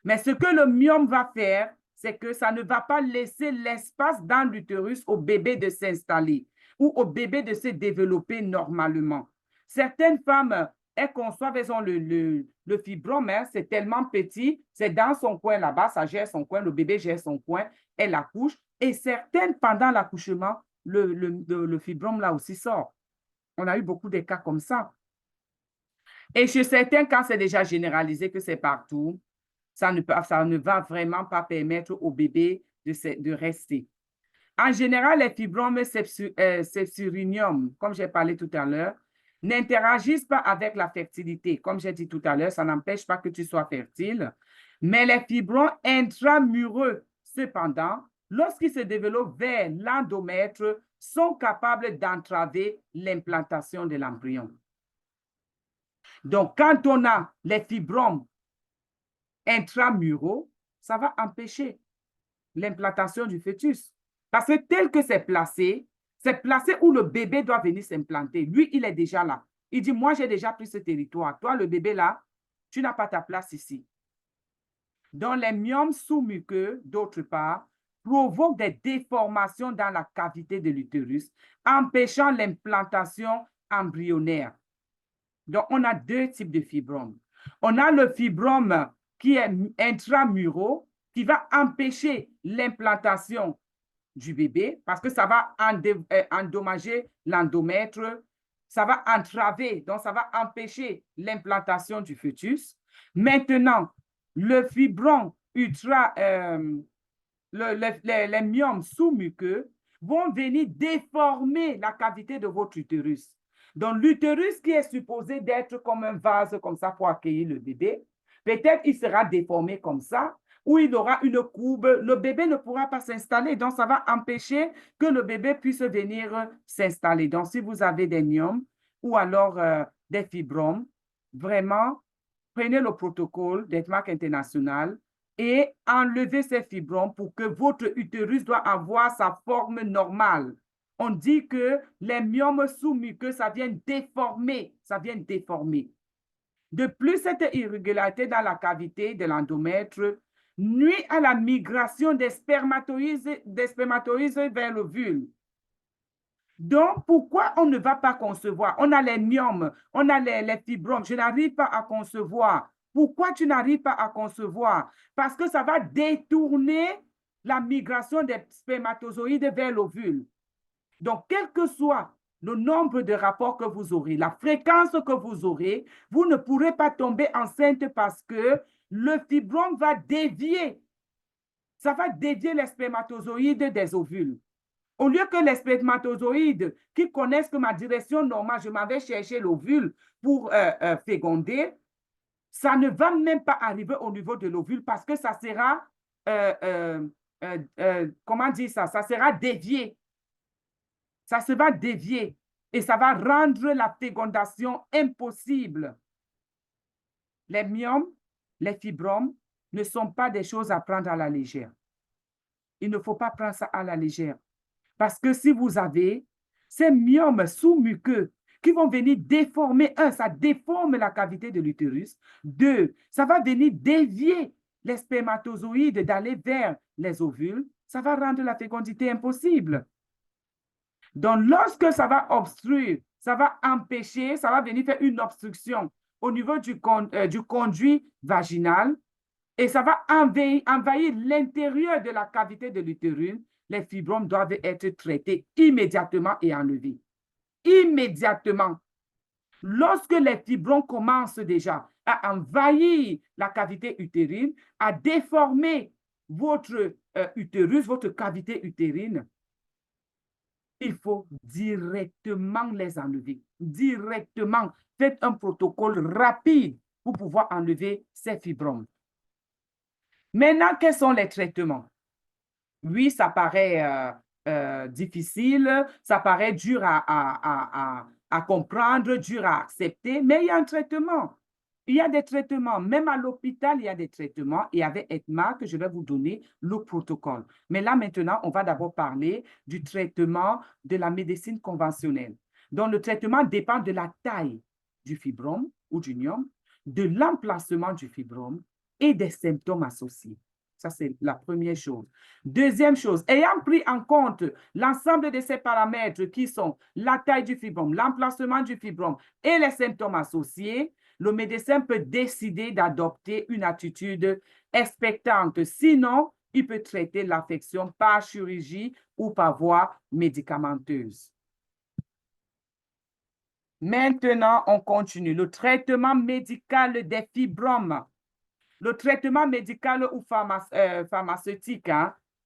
Mais ce que le myome va faire, c'est que ça ne va pas laisser l'espace dans l'utérus au bébé de s'installer ou au bébé de se développer normalement. Certaines femmes, elles conçoivent, elles ont le fibrome, hein, c'est tellement petit, c'est dans son coin là-bas, ça gère son coin, le bébé gère son coin, elle accouche. Et certaines, pendant l'accouchement, le fibrome là aussi sort. On a eu beaucoup de cas comme ça. Et chez certains cas, c'est déjà généralisé que c'est partout. Ça ne va vraiment pas permettre au bébé de rester. En général, les fibromes sepsirinium, comme j'ai parlé tout à l'heure, n'interagissent pas avec la fertilité. Comme j'ai dit tout à l'heure, ça n'empêche pas que tu sois fertile. Mais les fibromes intramureux, cependant, lorsqu'ils se développent vers l'endomètre, sont capables d'entraver l'implantation de l'embryon. Donc, quand on a les fibromes intramuraux, ça va empêcher l'implantation du fœtus. Parce que tel que c'est placé où le bébé doit venir s'implanter. Lui, il est déjà là. Il dit, moi, j'ai déjà pris ce territoire. Toi, le bébé là, tu n'as pas ta place ici. Donc, les myomes sous-muqueux, d'autre part, provoquent des déformations dans la cavité de l'utérus, empêchant l'implantation embryonnaire. Donc, on a deux types de fibromes. On a le fibrome qui est intramuraux, qui va empêcher l'implantation du bébé parce que ça va endommager l'endomètre, ça va entraver, donc ça va empêcher l'implantation du fœtus. Maintenant, le fibrome les myomes sous-muqueux vont venir déformer la cavité de votre utérus. Donc, l'utérus qui est supposé d'être comme un vase comme ça pour accueillir le bébé, peut-être il sera déformé comme ça, ou il aura une courbe, le bébé ne pourra pas s'installer. Donc, ça va empêcher que le bébé puisse venir s'installer. Donc, si vous avez des myomes ou alors des fibromes, vraiment, prenez le protocole d'ETMAC international et enlevez ces fibromes pour que votre utérus doit avoir sa forme normale. On dit que les myomes sous-muqueux, ça vient déformer, De plus, cette irrégularité dans la cavité de l'endomètre nuit à la migration des spermatozoïdes vers l'ovule. Donc, pourquoi on ne va pas concevoir? On a les myomes, on a les fibromes. Je n'arrive pas à concevoir. Pourquoi tu n'arrives pas à concevoir? Parce que ça va détourner la migration des spermatozoïdes vers l'ovule. Donc, quel que soit le nombre de rapports que vous aurez, la fréquence que vous aurez, vous ne pourrez pas tomber enceinte parce que le fibrome va dévier. Ça va dévier les spermatozoïdes des ovules. Au lieu que les spermatozoïdes qui connaissent que ma direction normale, je m'avais cherché l'ovule pour féconder, ça ne va même pas arriver au niveau de l'ovule parce que ça sera, comment dire ça? Ça sera dévié. Ça se va dévier et ça va rendre la fécondation impossible. Les myomes, les fibromes ne sont pas des choses à prendre à la légère. Il ne faut pas prendre ça à la légère. Parce que si vous avez ces myomes sous-muqueux qui vont venir déformer, ça déforme la cavité de l'utérus. 2, ça va venir dévier les spermatozoïdes d'aller vers les ovules. Ça va rendre la fécondité impossible. Donc, lorsque ça va obstruire, ça va empêcher, ça va venir faire une obstruction au niveau du conduit vaginal et ça va envahir l'intérieur de la cavité de l'utérus. Les fibromes doivent être traités immédiatement et enlevés. Immédiatement. Lorsque les fibromes commencent déjà à envahir la cavité utérine, à déformer votre utérus, votre cavité utérine, il faut directement les enlever. Directement. Faites un protocole rapide pour pouvoir enlever ces fibromes. Maintenant, quels sont les traitements? Oui, ça paraît difficile, ça paraît dur à comprendre, dur à accepter, mais il y a un traitement. Il y a des traitements. Même à l'hôpital, il y a des traitements. Et avec ETMA, que je vais vous donner le protocole. Mais là, maintenant, on va d'abord parler du traitement de la médecine conventionnelle. Donc, le traitement dépend de la taille du fibrome ou du myome, de l'emplacement du fibrome et des symptômes associés. Ça, c'est la première chose. Deuxième chose, ayant pris en compte l'ensemble de ces paramètres qui sont la taille du fibrome, l'emplacement du fibrome et les symptômes associés, le médecin peut décider d'adopter une attitude expectante. Sinon, il peut traiter l'affection par chirurgie ou par voie médicamenteuse. Maintenant, on continue. Le traitement médical des fibromes. Le traitement médical ou pharmaceutique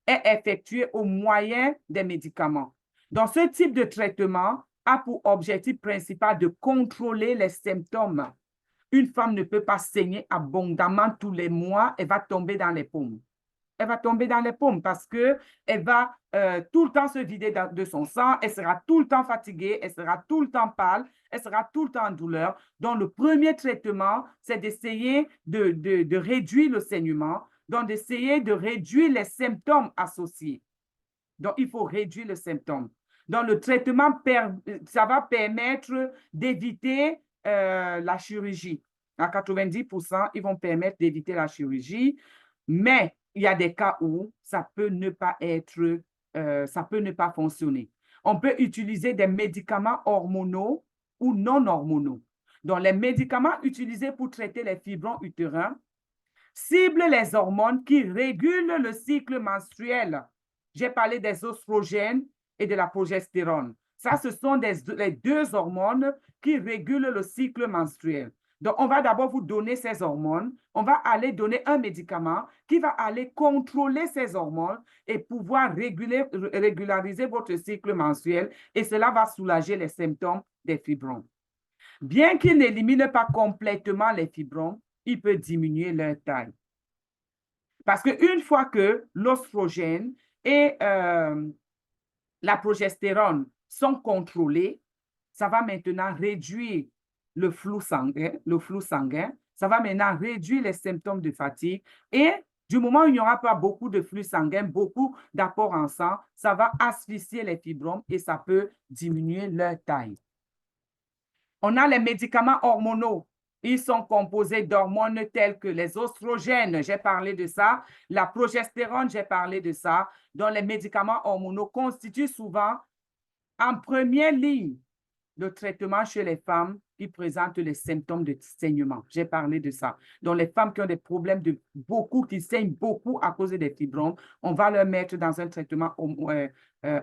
est effectué au moyen des médicaments. Donc, ce type de traitement a pour objectif principal de contrôler les symptômes. Une femme ne peut pas saigner abondamment tous les mois, elle va tomber dans les pommes. Elle va tomber dans les pommes parce qu'elle va tout le temps se vider de son sang, elle sera tout le temps fatiguée, elle sera tout le temps pâle, elle sera tout le temps en douleur. Donc, le premier traitement, c'est d'essayer de réduire le saignement, donc d'essayer de réduire les symptômes associés. Donc, il faut réduire le symptôme. Donc, le traitement, ça va permettre d'éviter la chirurgie. À 90%, ils vont permettre d'éviter la chirurgie, mais il y a des cas où ça peut ne pas être, ça peut ne pas fonctionner. On peut utiliser des médicaments hormonaux ou non hormonaux. Donc, les médicaments utilisés pour traiter les fibromes utérins ciblent les hormones qui régulent le cycle menstruel. J'ai parlé des oestrogènes et de la progestérone. Ça, ce sont les deux hormones qui régulent le cycle menstruel. Donc, on va d'abord vous donner ces hormones. On va aller donner un médicament qui va aller contrôler ces hormones et pouvoir régulariser votre cycle menstruel et cela va soulager les symptômes des fibromes. Bien qu'il n'élimine pas complètement les fibromes, il peut diminuer leur taille. Parce qu'une fois que l'oestrogène et la progestérone sont contrôlés, ça va maintenant réduire le flux sanguin, ça va maintenant réduire les symptômes de fatigue et du moment où il n'y aura pas beaucoup de flux sanguin, beaucoup d'apport en sang, ça va asphyxier les fibromes et ça peut diminuer leur taille. On a les médicaments hormonaux. Ils sont composés d'hormones telles que les oestrogènes, j'ai parlé de ça, la progestérone, j'ai parlé de ça. Donc, les médicaments hormonaux constituent souvent en première ligne le traitement chez les femmes qui présentent les symptômes de saignement. J'ai parlé de ça. Donc, les femmes qui ont des problèmes qui saignent beaucoup à cause des fibromes, on va leur mettre dans un traitement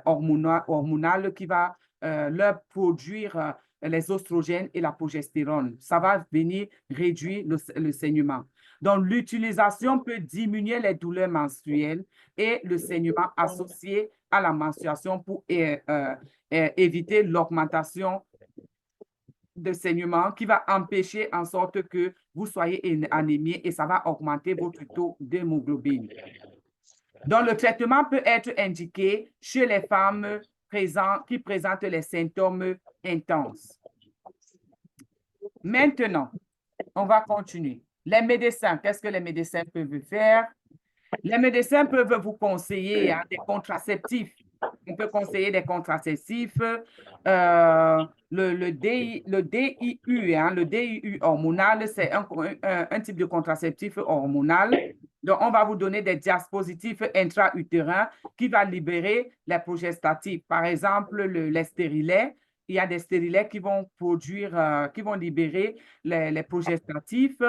hormonal qui va leur produire les oestrogènes et la progestérone. Ça va venir réduire le saignement. Donc, l'utilisation peut diminuer les douleurs menstruelles et le saignement associé à la menstruation pour éviter l'augmentation de saignement qui va empêcher en sorte que vous soyez anémié et ça va augmenter votre taux d'hémoglobine. Donc, le traitement peut être indiqué chez les femmes qui présentent les symptômes intenses. Maintenant, on va continuer. Les médecins, qu'est-ce que les médecins peuvent faire? Les médecins peuvent vous conseiller des contraceptifs. On peut conseiller des contraceptifs. Le DIU, le DIU hormonal, c'est un type de contraceptif hormonal. Donc, on va vous donner des dispositifs intra-utérins qui vont libérer les progestatifs. Par exemple, les stérilets. Il y a des stérilets qui vont qui vont libérer les progestatifs.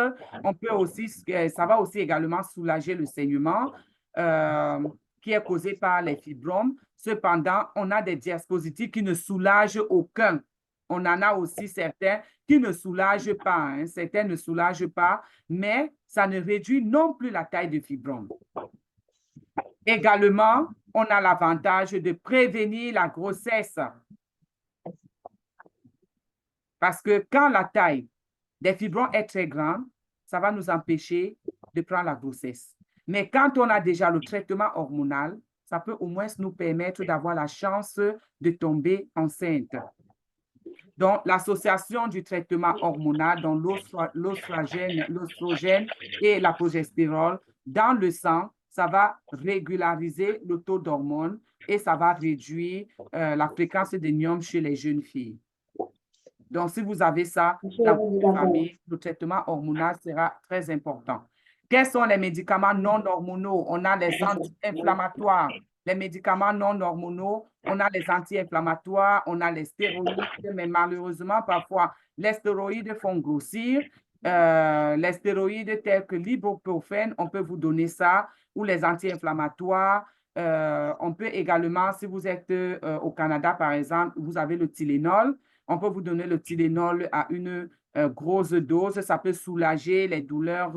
On peut aussi, ça va aussi également soulager le saignement qui est causé par les fibromes. Cependant, on a des dispositifs qui ne soulagent aucun. On en a aussi certains qui ne soulagent pas. Hein. Certains ne soulagent pas, mais ça ne réduit non plus la taille de fibrome. Également, on a l'avantage de prévenir la grossesse. Parce que quand la taille des fibromes est très grande, ça va nous empêcher de prendre la grossesse. Mais quand on a déjà le traitement hormonal, ça peut au moins nous permettre d'avoir la chance de tomber enceinte. Donc, l'association du traitement hormonal, dans l'oestrogène et la progestérone, dans le sang, ça va régulariser le taux d'hormones et ça va réduire la fréquence des myomes chez les jeunes filles. Donc, si vous avez ça dans votre famille, le traitement hormonal sera très important. Quels sont les médicaments non hormonaux? On a les anti-inflammatoires. Les médicaments non hormonaux, on a les anti-inflammatoires, on a les stéroïdes, mais malheureusement, parfois, les stéroïdes font grossir. Les stéroïdes tels que l'ibuprofène, on peut vous donner ça, ou les anti-inflammatoires. On peut également, si vous êtes au Canada, par exemple, vous avez le Tylenol. On peut vous donner le Tylenol à une grosse dose. Ça peut soulager les douleurs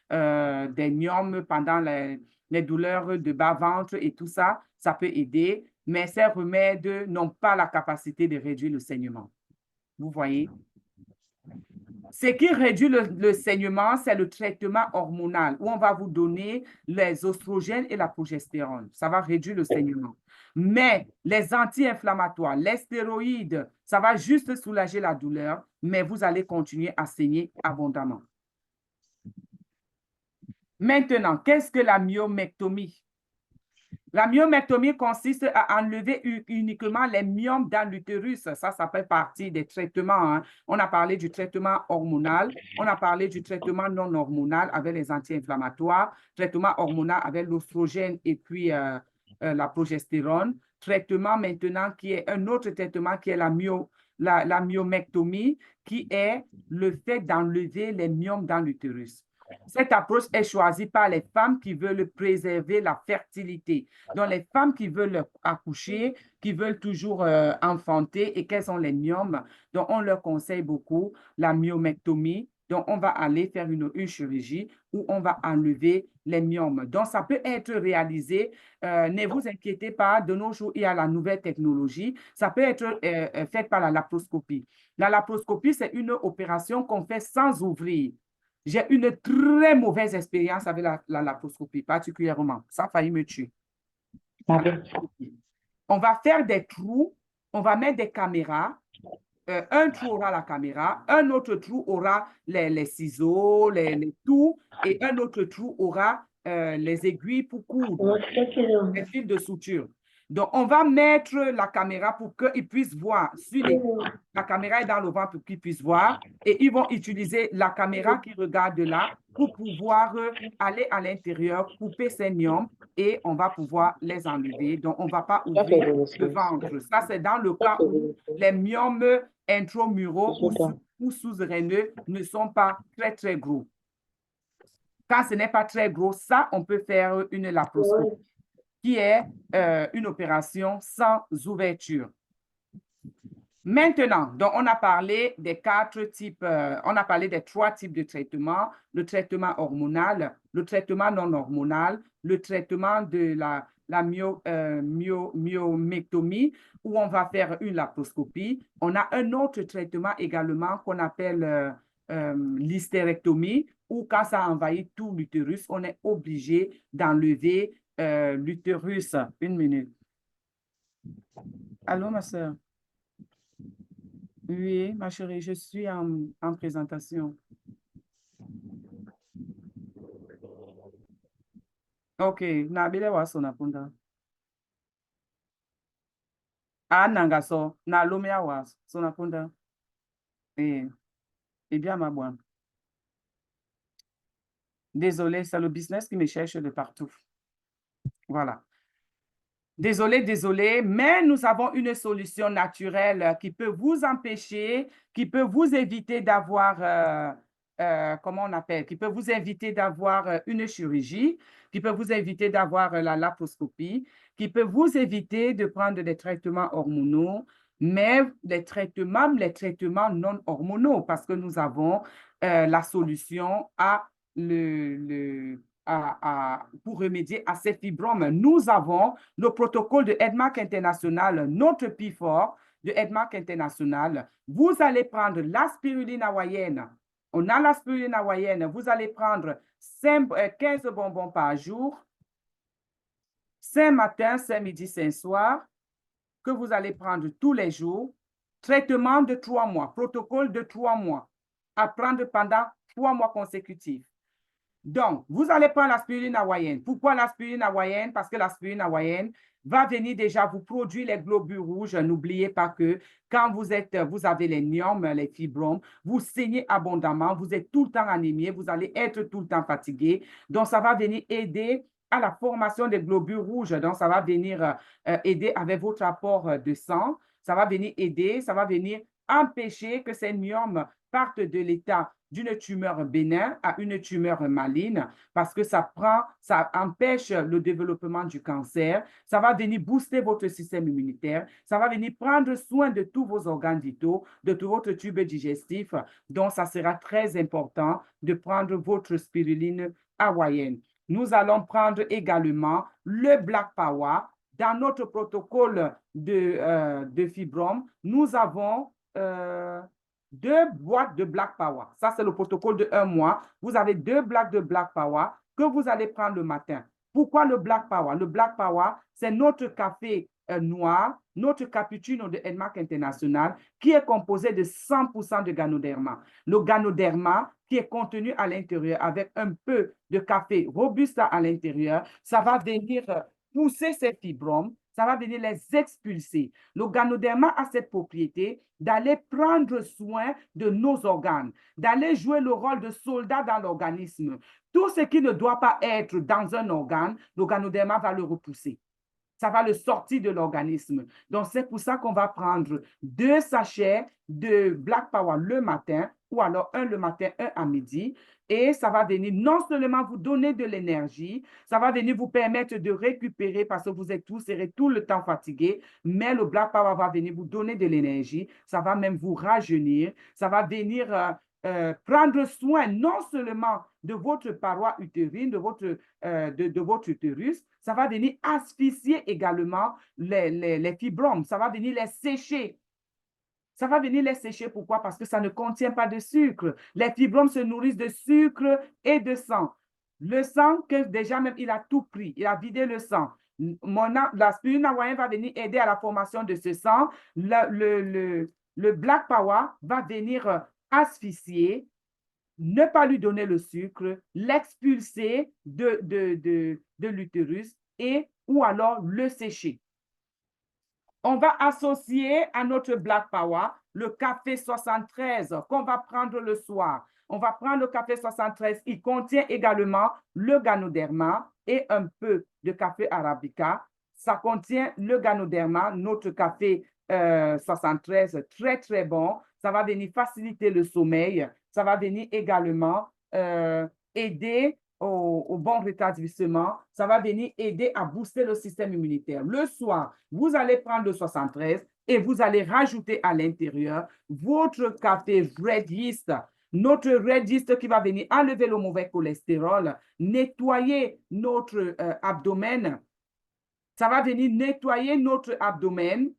des myomes pendant les douleurs de bas-ventre et tout ça. Ça peut aider, mais ces remèdes n'ont pas la capacité de réduire le saignement. Vous voyez? Ce qui réduit le saignement, c'est le traitement hormonal où on va vous donner les oestrogènes et la progestérone. Ça va réduire le saignement. Mais les anti-inflammatoires, les stéroïdes, ça va juste soulager la douleur, mais vous allez continuer à saigner abondamment. Maintenant, qu'est-ce que la myomectomie? La myomectomie consiste à enlever uniquement les myomes dans l'utérus. Ça fait partie des traitements. Hein. On a parlé du traitement hormonal, on a parlé du traitement non hormonal avec les anti-inflammatoires, traitement hormonal avec l'oestrogène et puis la progestérone. Traitement maintenant qui est un autre traitement qui est la myomectomie, qui est le fait d'enlever les myomes dans l'utérus. Cette approche est choisie par les femmes qui veulent préserver la fertilité. Donc, les femmes qui veulent accoucher, qui veulent toujours enfanter et qu'elles ont les myomes, donc on leur conseille beaucoup la myomectomie. Donc, on va aller faire une chirurgie où on va enlever les myomes. Donc, ça peut être réalisé. Ne vous inquiétez pas, de nos jours, il y a la nouvelle technologie. Ça peut être fait par la laparoscopie. La laparoscopie, c'est une opération qu'on fait sans ouvrir. J'ai une très mauvaise expérience avec la laparoscopie, particulièrement. Ça a failli me tuer. On va faire des trous, on va mettre des caméras. Un trou aura la caméra, un autre trou aura les ciseaux, les tout, et un autre trou aura les aiguilles pour coudre, les fils de suture. Donc, on va mettre la caméra pour qu'ils puissent voir sur l'écran. La caméra est dans le ventre pour qu'ils puissent voir et ils vont utiliser la caméra qui regarde là pour pouvoir aller à l'intérieur, couper ces myomes et on va pouvoir les enlever. Donc, on ne va pas ouvrir le ventre. Ça, c'est dans le cas où les myomes intramuraux ou sous-réneux ne sont pas très, très gros. Quand ce n'est pas très gros, ça, on peut faire une laparoscopie, qui est une opération sans ouverture. Maintenant, donc on a parlé des 4 types, on a parlé des 3 types de traitements, le traitement hormonal, le traitement non hormonal, le traitement de la myomectomie, où on va faire une laparoscopie. On a un autre traitement également qu'on appelle l'hystérectomie, où quand ça envahit tout l'utérus, on est obligé d'enlever l'utérus. Une minute. Allô, ma soeur? Oui, ma chérie, je suis en présentation. Ok, nabile wasona punda. Nanga so, na lomea was, sona punda. Eh bien, ma bonne. Désolé, c'est le business qui me cherche de partout. Voilà. Désolé, mais nous avons une solution naturelle qui peut vous empêcher, qui peut vous éviter d'avoir, comment on appelle, qui peut vous éviter d'avoir une chirurgie, qui peut vous éviter d'avoir la laparoscopie, qui peut vous éviter de prendre des traitements hormonaux, mais les traitements non hormonaux, parce que nous avons la solution à pour remédier à ces fibromes. Nous avons le protocole de Edmark International, notre PIFOR de Edmark International. Vous allez prendre l'aspiruline hawaïenne. On a l'aspiruline hawaïenne. Vous allez prendre 15 bonbons par jour, 5 matins, 5 midi, 5 soirs, que vous allez prendre tous les jours. Traitement de 3 mois, protocole de 3 mois, à prendre pendant 3 mois consécutifs. Donc, vous allez prendre l'aspiruline hawaïenne. Pourquoi l'aspiruline hawaïenne? Parce que l'aspiruline hawaïenne va venir déjà vous produire les globules rouges. N'oubliez pas que quand vous avez les myomes, les fibromes, vous saignez abondamment, vous êtes tout le temps anémié, vous allez être tout le temps fatigué. Donc, ça va venir aider à la formation des globules rouges. Donc, ça va venir aider avec votre apport de sang. Ça va venir aider, ça va venir empêcher que ces myomes partent de l'état d'une tumeur bénigne à une tumeur maligne parce que ça empêche le développement du cancer. Ça va venir booster votre système immunitaire. Ça va venir prendre soin de tous vos organes vitaux, de tout votre tube digestif. Donc, ça sera très important de prendre votre spiruline hawaïenne. Nous allons prendre également le Black Power. Dans notre protocole de fibrome, nous avons 2 boîtes de Black Power. Ça, c'est le protocole de 1 mois. Vous avez 2 boîtes de Black Power que vous allez prendre le matin. Pourquoi le Black Power? Le Black Power, c'est notre café noir, notre cappuccino de Edmark International, qui est composé de 100% de Ganoderma. Le Ganoderma, qui est contenu à l'intérieur avec un peu de café Robusta à l'intérieur, ça va venir pousser ces fibromes, ça va venir les expulser. Le Ganoderma a cette propriété d'aller prendre soin de nos organes, d'aller jouer le rôle de soldat dans l'organisme. Tout ce qui ne doit pas être dans un organe, le Ganoderma va le repousser. Ça va le sortir de l'organisme. Donc, c'est pour ça qu'on va prendre 2 sachets de Black Power le matin, ou alors un le matin, un à midi. Et ça va venir non seulement vous donner de l'énergie, ça va venir vous permettre de récupérer parce que vous serez tout le temps fatigué, mais le Black Power va venir vous donner de l'énergie. Ça va même vous rajeunir. Ça va venir prendre soin non seulement de votre paroi utérine, de votre utérus, ça va venir asphyxier également les fibromes, ça va venir les sécher. Ça va venir les sécher, pourquoi? Parce que ça ne contient pas de sucre. Les fibromes se nourrissent de sucre et de sang. Le sang, que déjà même, il a tout pris, il a vidé le sang. L'aspiruline hawaïenne va venir aider à la formation de ce sang. Le Black Power va venir asphyxier, ne pas lui donner le sucre, l'expulser de l'utérus et ou alors le sécher. On va associer à notre Black Power le café 73 qu'on va prendre le soir. On va prendre le café 73. Il contient également le Ganoderma et un peu de café Arabica. Ça contient le Ganoderma, notre café 73, très, très bon. ça va venir faciliter le sommeil, ça va venir également aider au bon rétablissement, ça va venir aider à booster le système immunitaire. Le soir, vous allez prendre le 73 et vous allez rajouter à l'intérieur votre café Red Yeast. Notre Red Yeast qui va venir enlever le mauvais cholestérol, nettoyer notre abdomen. Ça va venir nettoyer notre abdomen,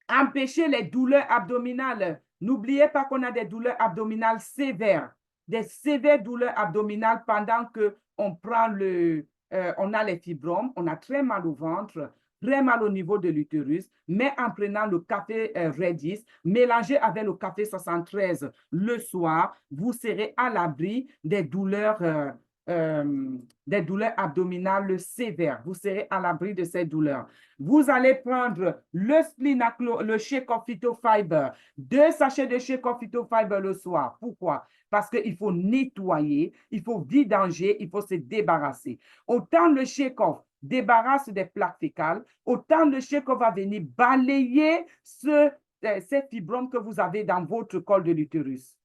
empêcher les douleurs abdominales. N'oubliez pas qu'on a des douleurs abdominales sévères, des sévères douleurs abdominales pendant qu'on prend on a les fibromes, on a très mal au ventre, très mal au niveau de l'utérus, mais en prenant le café Red Yeast, mélangé avec le café 73 le soir, vous serez à l'abri des douleurs abdominales sévères. Vous serez à l'abri de ces douleurs. Vous allez prendre le Splinaclo, le Shake of Phytofiber, 2 sachets de Shake of Phytofiber le soir. Pourquoi? Parce qu'il faut nettoyer, il faut vidanger, il faut se débarrasser. Autant le Shake Off débarrasse des plaques fécales, autant le Shake Off va venir balayer ces fibromes que vous avez dans votre col de l'utérus.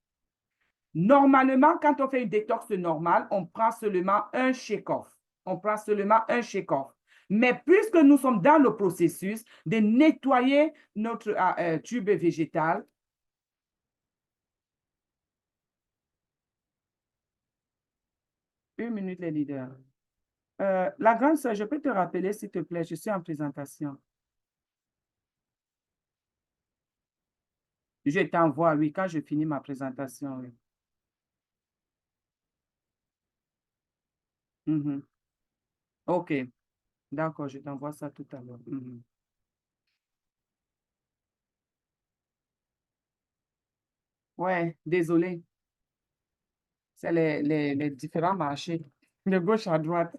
Normalement, quand on fait une détox normale, on prend seulement un shake-off. On prend seulement un shake-off. Mais puisque nous sommes dans le processus de nettoyer notre tube végétal, une minute les leaders. La grande sœur, je peux te rappeler, s'il te plaît, je suis en présentation. Je t'envoie, oui, quand je finis ma présentation, oui. OK, d'accord, je t'envoie ça tout à l'heure. Ouais, désolé. C'est les différents marchés, de gauche à droite.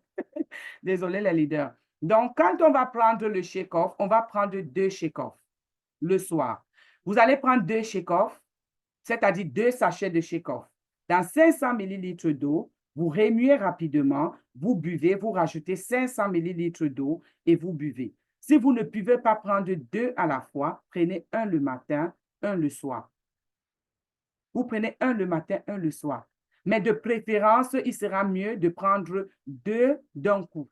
Désolé, les leaders. Donc, quand on va prendre le shake-off, on va prendre 2 shake-off le soir. Vous allez prendre 2 shake-off, c'est-à-dire 2 sachets de shake-off. Dans 500 ml d'eau, vous remuez rapidement, vous buvez, vous rajoutez 500 ml d'eau et vous buvez. Si vous ne pouvez pas prendre 2 à la fois, prenez un le matin, un le soir. Vous prenez un le matin, un le soir. Mais de préférence, il sera mieux de prendre 2 d'un coup.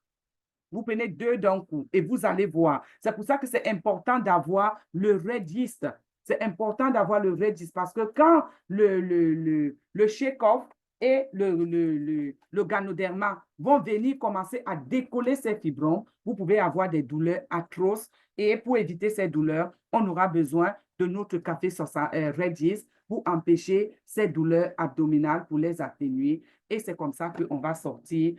Vous prenez 2 d'un coup et vous allez voir. C'est pour ça que c'est important d'avoir le Red Yeast. C'est important d'avoir le Red Yeast parce que quand le shake-off et le ganoderma vont venir commencer à décoller ces fibromes, vous pouvez avoir des douleurs atroces. Et pour éviter ces douleurs, on aura besoin de notre café Red Yeast pour empêcher ces douleurs abdominales, pour les atténuer. Et c'est comme ça qu'on va sortir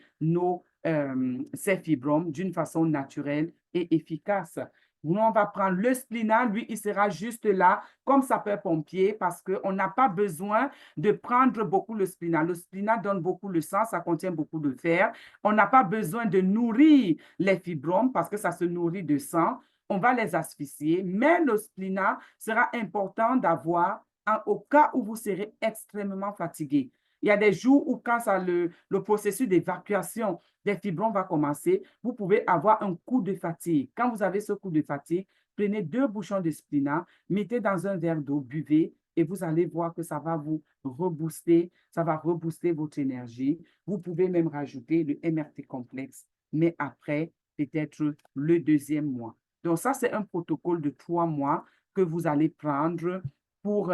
ces fibromes d'une façon naturelle et efficace. Nous, on va prendre le splina, lui, il sera juste là comme sapeur-pompier parce qu'on n'a pas besoin de prendre beaucoup le splina. Le splina donne beaucoup le sang, ça contient beaucoup de fer. On n'a pas besoin de nourrir les fibromes parce que ça se nourrit de sang. On va les asphyxier, mais le splina sera important d'avoir au cas où vous serez extrêmement fatigué. Il y a des jours où quand le processus d'évacuation des fibromes va commencer, vous pouvez avoir un coup de fatigue. Quand vous avez ce coup de fatigue, prenez 2 bouchons de splina, mettez dans un verre d'eau, buvez et vous allez voir que ça va vous rebooster, ça va rebooster votre énergie. Vous pouvez même rajouter le MRT complexe, mais après, peut-être le 2e mois. Donc ça, c'est un protocole de 3 mois que vous allez prendre pour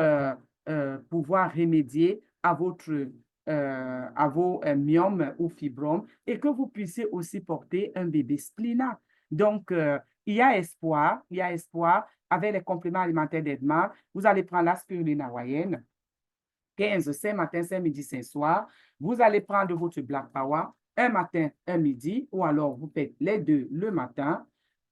pouvoir remédier à vos myomes ou fibromes et que vous puissiez aussi porter un bébé splina. Donc, il y a espoir avec les compléments alimentaires d'Edmar. Vous allez prendre la spiruline hawaïenne, 15 5 matin, 5 midi, 5 soir. Vous allez prendre votre Black Power, un matin, un midi, ou alors vous faites les 2 le matin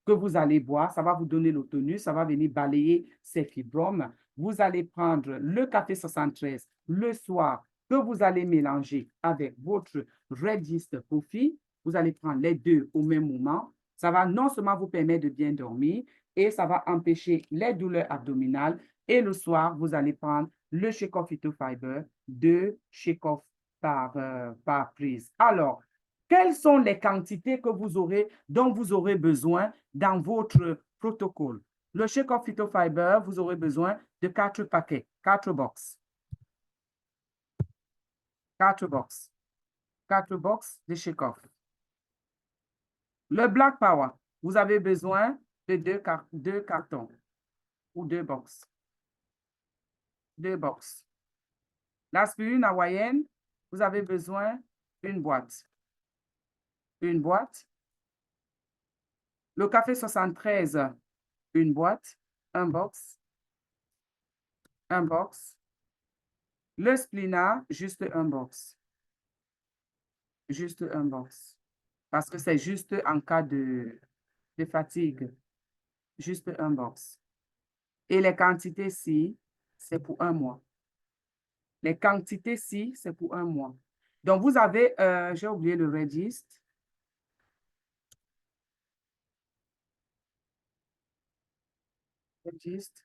que vous allez boire. Ça va vous donner le tonus, ça va venir balayer ces fibromes. Vous allez prendre le café 73 le soir que vous allez mélanger avec votre Red Yeast Coffee. Vous allez prendre les 2 au même moment. Ça va non seulement vous permettre de bien dormir et ça va empêcher les douleurs abdominales. Et le soir, vous allez prendre le Shake-Off Phytofiber, 2 Shake-Off par prise. Alors, quelles sont les quantités dont vous aurez besoin dans votre protocole? Le shake-off phytofiber, vous aurez besoin de 4 paquets, 4 box. 4 box. 4 box de shake-off. Le Black Power, vous avez besoin de 2 cartons ou 2 box. 2 box. L'aspirine hawaïenne, vous avez besoin d'une boîte. Une boîte. Le café 73, une boîte, un box. Un box. Le Splina, juste un box. Juste un box. Parce que c'est juste en cas de fatigue. Juste un box. Et les quantités ci, c'est pour un mois. Les quantités ci, c'est pour un mois. Donc, vous avez, j'ai oublié le registre. Registre.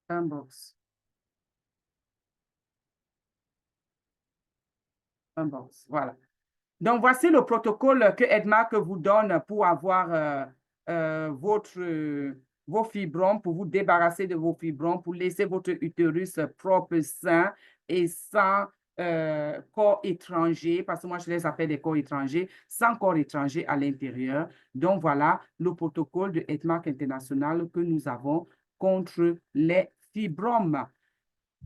Un box. Un box, voilà. Donc, voici le protocole que Edmark vous donne pour avoir vos fibromes, pour vous débarrasser de vos fibromes, pour laisser votre utérus propre, sain et sans corps étranger, parce que moi, je les appelle des corps étrangers, sans corps étranger à l'intérieur. Donc, voilà le protocole de Edmark International que nous avons contre les fibromes.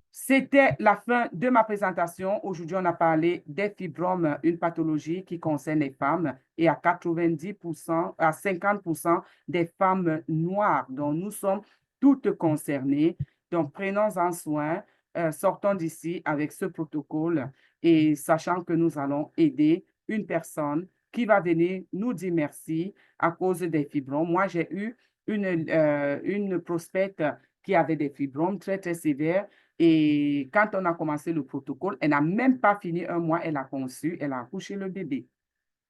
C'était la fin de ma présentation. Aujourd'hui, on a parlé des fibromes, une pathologie qui concerne les femmes et à 90%, à 50% des femmes noires. Donc, nous sommes toutes concernées. Donc, prenons-en soin, sortons d'ici avec ce protocole et sachant que nous allons aider une personne qui va venir nous dire merci à cause des fibromes. Moi, j'ai eu une prospecte qui avait des fibromes très, très sévères. Et quand on a commencé le protocole, elle n'a même pas fini un mois, elle a conçu, elle a accouché le bébé.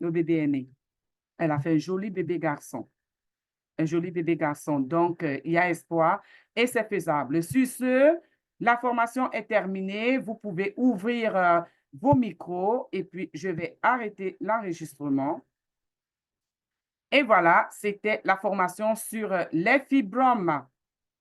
Le bébé est né. Elle a fait un joli bébé garçon. Un joli bébé garçon. Donc, il y a espoir et c'est faisable. Sur ce, la formation est terminée. Vous pouvez ouvrir vos micros et puis je vais arrêter l'enregistrement. Et voilà, c'était la formation sur les fibromes.